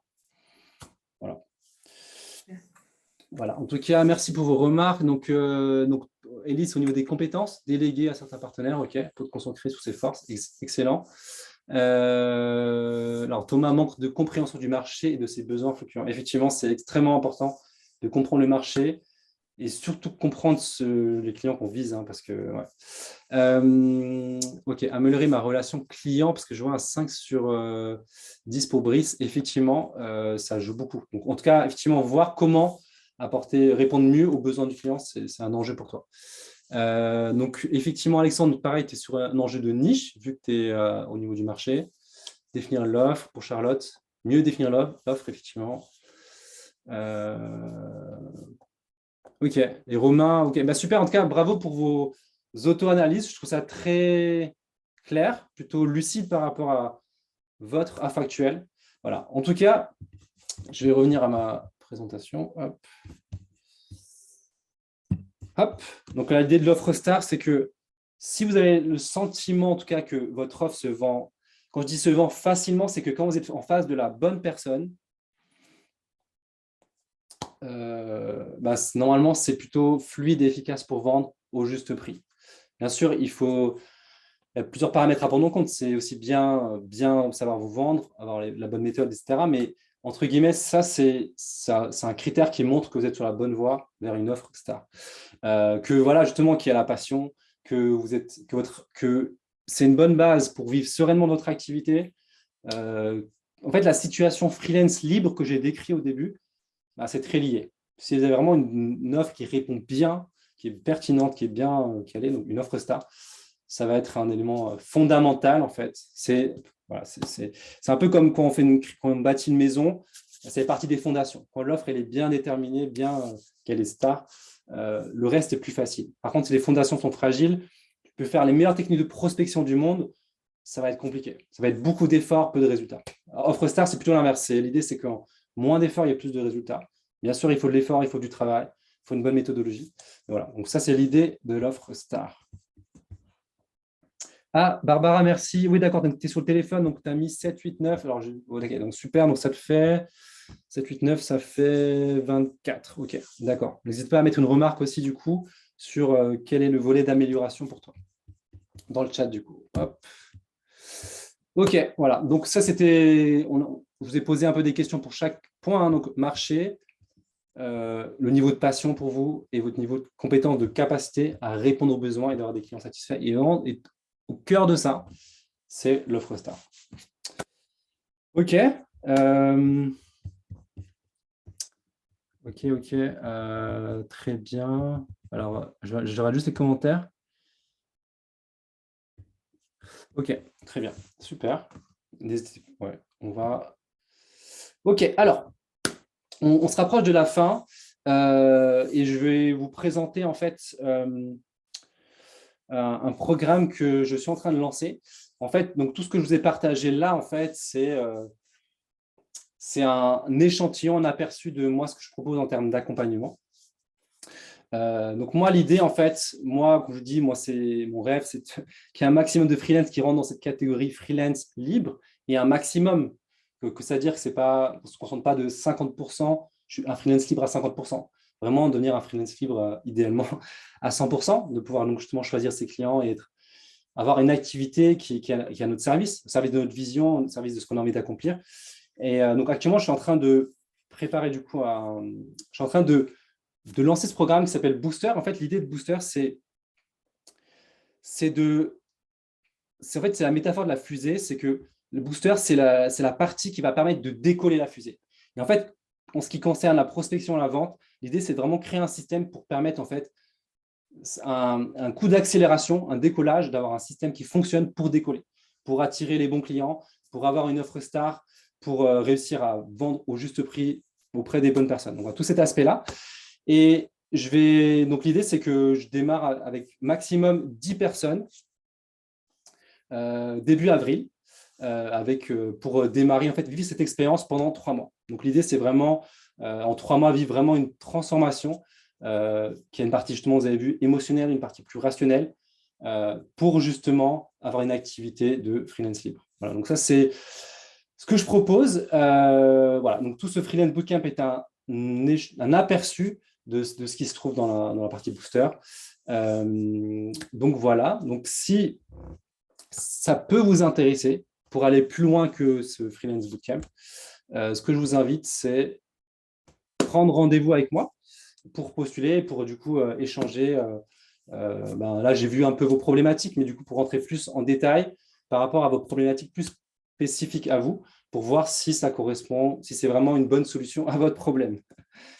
Voilà. En tout cas, merci pour vos remarques. Donc Élise, au niveau des compétences, déléguer à certains partenaires, OK, pour te concentrer sur ses forces, excellent. Alors, Thomas, manque de compréhension du marché et de ses besoins fluctuants. Effectivement, c'est extrêmement important de comprendre le marché et surtout comprendre les clients qu'on vise, parce que, OK, améliorer ma relation client, parce que je vois un 5 sur 10 pour Brice. Effectivement, ça joue beaucoup. Donc, en tout cas, effectivement, voir comment répondre mieux aux besoins du client, c'est un enjeu pour toi. Donc, effectivement, Alexandre, pareil, tu es sur un enjeu de niche, vu que tu es au niveau du marché. Définir l'offre pour Charlotte. Mieux définir l'offre, effectivement. OK. Et Romain, OK. Super. En tout cas, bravo pour vos auto-analyses. Je trouve ça très clair, plutôt lucide par rapport à votre offre actuelle. Voilà. En tout cas, je vais revenir à ma présentation. Hop. Donc, l'idée de l'offre STAR, c'est que si vous avez le sentiment, en tout cas, que votre offre se vend, quand je dis se vend facilement, c'est que quand vous êtes en face de la bonne personne, normalement, c'est plutôt fluide et efficace pour vendre au juste prix. Bien sûr, il y a plusieurs paramètres à prendre en compte. C'est aussi bien savoir vous vendre, avoir la bonne méthode, etc. Mais entre guillemets, ça, c'est un critère qui montre que vous êtes sur la bonne voie vers une offre STAR. Que voilà, justement, qu'il y a la passion, que c'est une bonne base pour vivre sereinement votre activité. En fait, la situation freelance libre que j'ai décrite au début, c'est très lié. Si vous avez vraiment une offre qui répond bien, qui est pertinente, qui est bien calée, donc une offre STAR, ça va être un élément fondamental, en fait. C'est un peu comme quand on bâtit une maison, c'est partie des fondations. Quand l'offre elle est bien déterminée, qu'elle est STAR, le reste est plus facile. Par contre, si les fondations sont fragiles, tu peux faire les meilleures techniques de prospection du monde, ça va être compliqué. Ça va être beaucoup d'efforts, peu de résultats. Alors, offre STAR, c'est plutôt l'inverse. L'idée, c'est qu'en moins d'efforts, il y a plus de résultats. Bien sûr, il faut de l'effort, il faut du travail, il faut une bonne méthodologie. Voilà. Donc, ça, c'est l'idée de l'offre STAR. Ah, Barbara, merci. Oui, d'accord. Tu es sur le téléphone, donc tu as mis 7, 8, 9. Alors, donc super. Donc, ça te fait 7, 8, 9, ça fait 24. OK, d'accord. N'hésite pas à mettre une remarque aussi, du coup, sur quel est le volet d'amélioration pour toi. Dans le chat, du coup. Hop. Ok, voilà. Donc ça, c'était… Je vous ai posé un peu des questions pour chaque point. Hein. Donc, marché, le niveau de passion pour vous et votre niveau de compétence, de capacité à répondre aux besoins et d'avoir des clients satisfaits. Et vraiment, au cœur de ça, c'est l'offre star. Ok. Ok. Très bien. Alors, j'aurai juste les commentaires. Ok, très bien. Super. Ouais, on va… Ok, alors, on se rapproche de la fin et je vais vous présenter en fait un programme que je suis en train de lancer. En fait, donc tout ce que je vous ai partagé là, en fait, c'est un échantillon, un aperçu de moi, ce que je propose en termes d'accompagnement. Donc moi, l'idée, en fait, moi, comme je dis, moi, c'est mon rêve, c'est qu'il y ait un maximum de freelance qui rentrent dans cette catégorie freelance libre et un maximum, c'est-à-dire que c'est pas, on ne se concentre pas de 50%, je suis un freelance libre à 50%. Vraiment devenir un freelance libre idéalement à 100%, de pouvoir donc justement choisir ses clients et avoir une activité qui est à notre service, au service de notre vision, au service de ce qu'on a envie d'accomplir. Et donc actuellement, je suis en train de préparer du coup, je suis en train de lancer ce programme qui s'appelle Booster. En fait, l'idée de Booster, c'est la métaphore de la fusée, c'est que le booster, c'est la partie qui va permettre de décoller la fusée. Et en fait, en ce qui concerne la prospection et la vente, l'idée, c'est de vraiment créer un système pour permettre en fait un coup d'accélération, un décollage, d'avoir un système qui fonctionne pour décoller, pour attirer les bons clients, pour avoir une offre star, pour réussir à vendre au juste prix auprès des bonnes personnes. Donc, tout cet aspect-là. Et donc l'idée, c'est que je démarre avec maximum 10 personnes début avril, pour démarrer, en fait, vivre cette expérience pendant 3 mois. Donc l'idée, c'est vraiment, en 3 mois, vivre vraiment une transformation qui a une partie, justement, vous avez vu, émotionnelle, une partie plus rationnelle, pour justement avoir une activité de freelance libre. Voilà, donc ça, c'est ce que je propose. Voilà, donc tout ce freelance bootcamp est un aperçu de ce qui se trouve dans la partie booster. Donc voilà, donc si ça peut vous intéresser pour aller plus loin que ce freelance bootcamp, ce que je vous invite, c'est prendre rendez-vous avec moi pour postuler, pour du coup échanger. Là, j'ai vu un peu vos problématiques, mais du coup, pour rentrer plus en détail par rapport à vos problématiques plus spécifiques à vous, pour voir si ça correspond, si c'est vraiment une bonne solution à votre problème,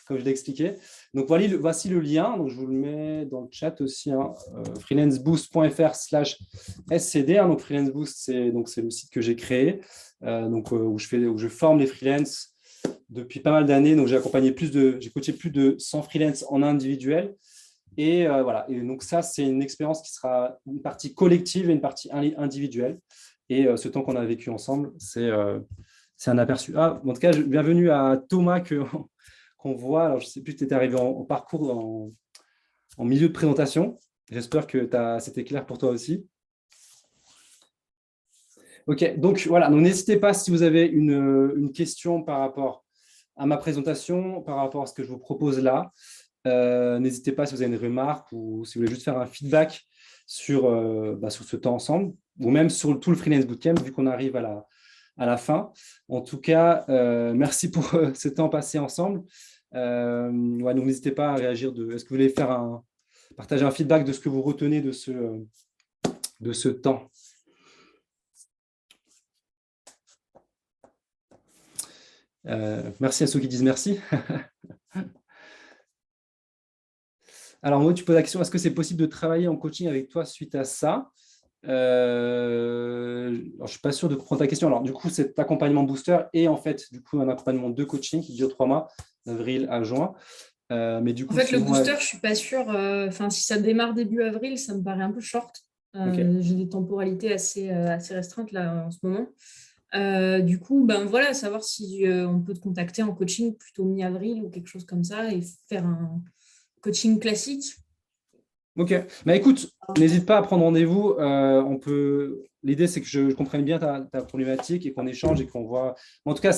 comme je l'ai expliqué. Donc, voici le lien. Donc, je vous le mets dans le chat aussi, hein, freelanceboost.fr/scd. Donc, Freelance Boost, c'est le site que j'ai créé, où je forme les freelances depuis pas mal d'années. Donc, j'ai coaché plus de 100 freelances en individuel. Et voilà. Et donc, ça, c'est une expérience qui sera une partie collective et une partie individuelle. Et ce temps qu'on a vécu ensemble, c'est un aperçu. En tout cas, bienvenue à Thomas qu'on voit. Alors, je ne sais plus, tu étais arrivé en parcours, en milieu de présentation. J'espère que c'était clair pour toi aussi. OK, donc voilà. Donc, n'hésitez pas si vous avez une question par rapport à ma présentation, par rapport à ce que je vous propose là. N'hésitez pas si vous avez une remarque ou si vous voulez juste faire un feedback sur ce temps ensemble, ou même sur tout le Freelance Bootcamp, vu qu'on arrive à la fin. En tout cas, merci pour ce temps passé ensemble. Donc n'hésitez pas à réagir. Est-ce que vous voulez partager un feedback de ce que vous retenez de ce temps? Merci à ceux qui disent merci. Alors, moi, tu poses la question, est-ce que c'est possible de travailler en coaching avec toi suite à ça? Je ne suis pas sûr de comprendre ta question. Alors, du coup, cet accompagnement booster est en fait du coup un accompagnement de coaching qui dure 3 mois, d'avril à juin. Mais du coup, en fait, le booster, je ne suis pas sûre. Si ça démarre début avril, ça me paraît un peu short. Okay. J'ai des temporalités assez restreintes là en ce moment. Du coup, voilà, savoir si on peut te contacter en coaching plutôt mi-avril ou quelque chose comme ça et faire un coaching classique. Ok. Écoute, n'hésite pas à prendre rendez-vous. L'idée, c'est que je comprenne bien ta problématique et qu'on échange et qu'on voit. En tout cas,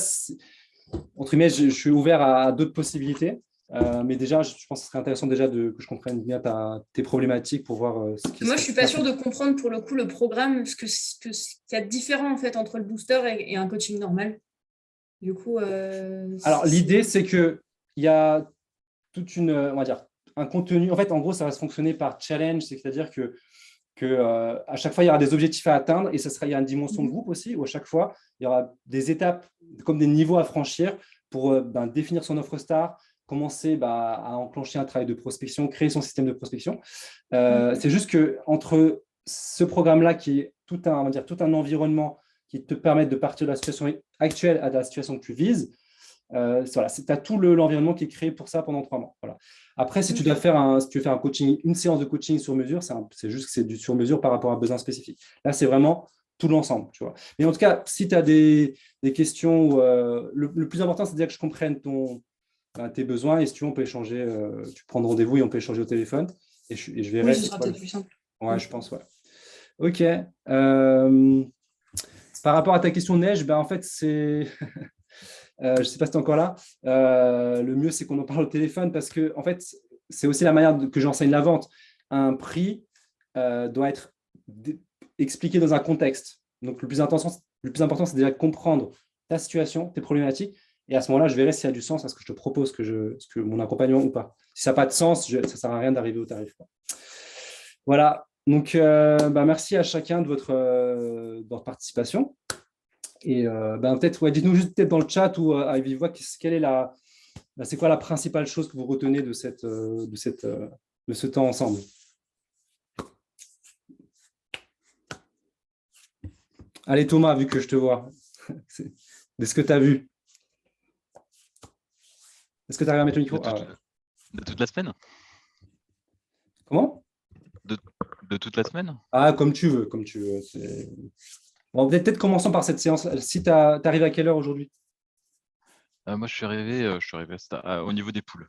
entre guillemets, je suis ouvert à d'autres possibilités. Mais déjà, je pense que ce serait intéressant déjà que je comprenne bien tes problématiques pour voir ce qui Moi, je ne serait suis pas sûre de comprendre pour le coup le programme, ce qu'il y a de différent en fait entre le booster et un coaching normal. Du coup, alors l'idée, c'est qu'il y a toute on va dire, un contenu. En fait, en gros, ça va se fonctionner par challenge, c'est-à-dire que à chaque fois, il y aura des objectifs à atteindre et il y a une dimension de groupe aussi, où à chaque fois, il y aura des étapes comme des niveaux à franchir pour définir son offre star, commencer à enclencher un travail de prospection, créer son système de prospection. C'est juste qu'entre ce programme-là, qui est tout un environnement qui te permet de partir de la situation actuelle à la situation que tu vises, voilà, tu as tout l'environnement qui est créé pour ça pendant 3 mois. Voilà. Après, si tu veux faire un coaching, une séance de coaching sur mesure, c'est juste que c'est du sur mesure par rapport à besoins spécifiques. Là, c'est vraiment tout l'ensemble, tu vois. Mais en tout cas, si tu as des questions, le plus important, c'est déjà que je comprenne tes besoins. Et si tu veux, on peut échanger. Tu prends rendez-vous et on peut échanger au téléphone. Et je verrai. Oui, ce sera peut-être plus simple. Ouais, je pense, ouais. OK. Par rapport à ta question neige, en fait, c'est… je ne sais pas si tu es encore là. Le mieux, c'est qu'on en parle au téléphone parce que, en fait, c'est aussi la manière que j'enseigne la vente. Un prix doit être expliqué dans un contexte. Donc, le plus important, c'est déjà de comprendre ta situation, tes problématiques. Et à ce moment-là, je verrai s'il y a du sens à ce que je te propose, ce que mon accompagnement ou pas. Si ça n'a pas de sens, ça ne sert à rien d'arriver au tarif. Voilà. Donc, merci à chacun de votre participation. Et peut-être, dites-nous juste peut-être dans le chat ou à vive voix, c'est quoi la principale chose que vous retenez de ce temps ensemble? Allez Thomas, vu que je te vois, de ce que tu as vu. Est-ce que tu arrives à mettre le micro? De toute la semaine? Comment? De toute la semaine? Ah, comme tu veux. Bon, peut-être commençons par cette séance. Si tu arrives à quelle heure aujourd'hui? Moi, je suis arrivé au niveau des poules.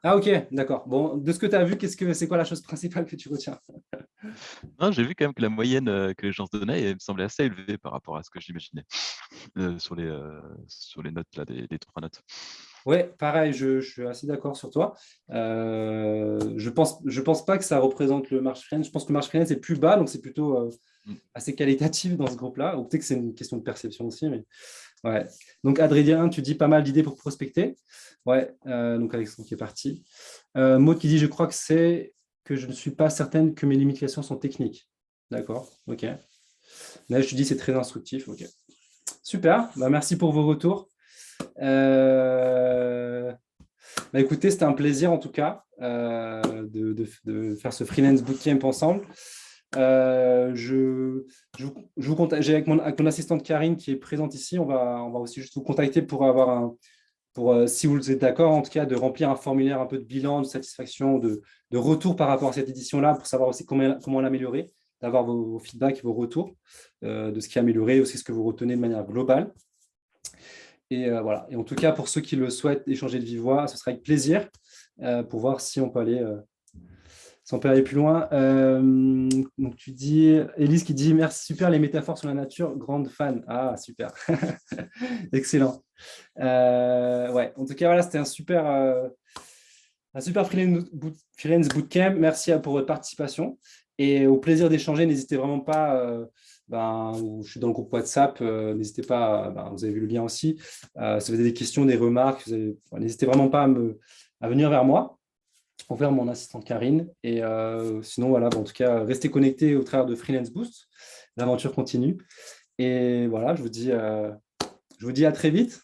Ah, ok, d'accord. Bon, de ce que tu as vu, c'est quoi la chose principale que tu retiens? Non, j'ai vu quand même que la moyenne que les gens se donnaient me semblait assez élevée par rapport à ce que j'imaginais sur les notes là, des 3 notes. Oui, pareil, je suis assez d'accord sur toi. Je pense pas que ça représente le marché freelance. Je pense que le marché freelance est plus bas, donc c'est plutôt assez qualitatif dans ce groupe-là. Ou peut-être que c'est une question de perception aussi. Mais… ouais. Donc, Adrien, tu dis pas mal d'idées pour prospecter. Ouais, donc Alexandre qui est parti. Maud qui dit, je crois que je ne suis pas certaine que mes limitations sont techniques. D'accord, ok. Là, je te dis, c'est très instructif. Ok. Super, merci pour vos retours. Écoutez, c'était un plaisir en tout cas de faire ce freelance bootcamp ensemble. Je vous contacte, avec mon assistante Karine qui est présente ici. On va aussi juste vous contacter pour avoir si vous êtes d'accord, en tout cas, de remplir un formulaire un peu de bilan, de satisfaction, de retour par rapport à cette édition-là, pour savoir aussi comment l'améliorer, d'avoir vos feedbacks, vos retours de ce qui est amélioré, aussi ce que vous retenez de manière globale. Et voilà. Et en tout cas, pour ceux qui le souhaitent échanger de vive voix, ce sera avec plaisir pour voir si on peut aller plus loin. Donc, tu dis, Élise qui dit merci, super les métaphores sur la nature, grande fan. Ah, super. Excellent. Ouais. En tout cas, voilà, c'était un super freelance bootcamp. Merci pour votre participation et au plaisir d'échanger. N'hésitez vraiment pas. Je suis dans le groupe WhatsApp, n'hésitez pas, vous avez vu le lien aussi. Si vous avez des questions, des remarques, n'hésitez vraiment pas à venir vers moi, ou vers mon assistante Karine. Et sinon, voilà, en tout cas, restez connectés au travers de Freelance Boost. L'aventure continue. Et voilà, je vous dis à très vite.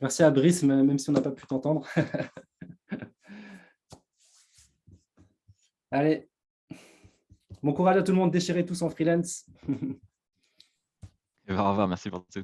Merci à Brice, même si on n'a pas pu t'entendre. Allez. Bon courage à tout le monde, déchirez tous en freelance. Au revoir, merci pour tout.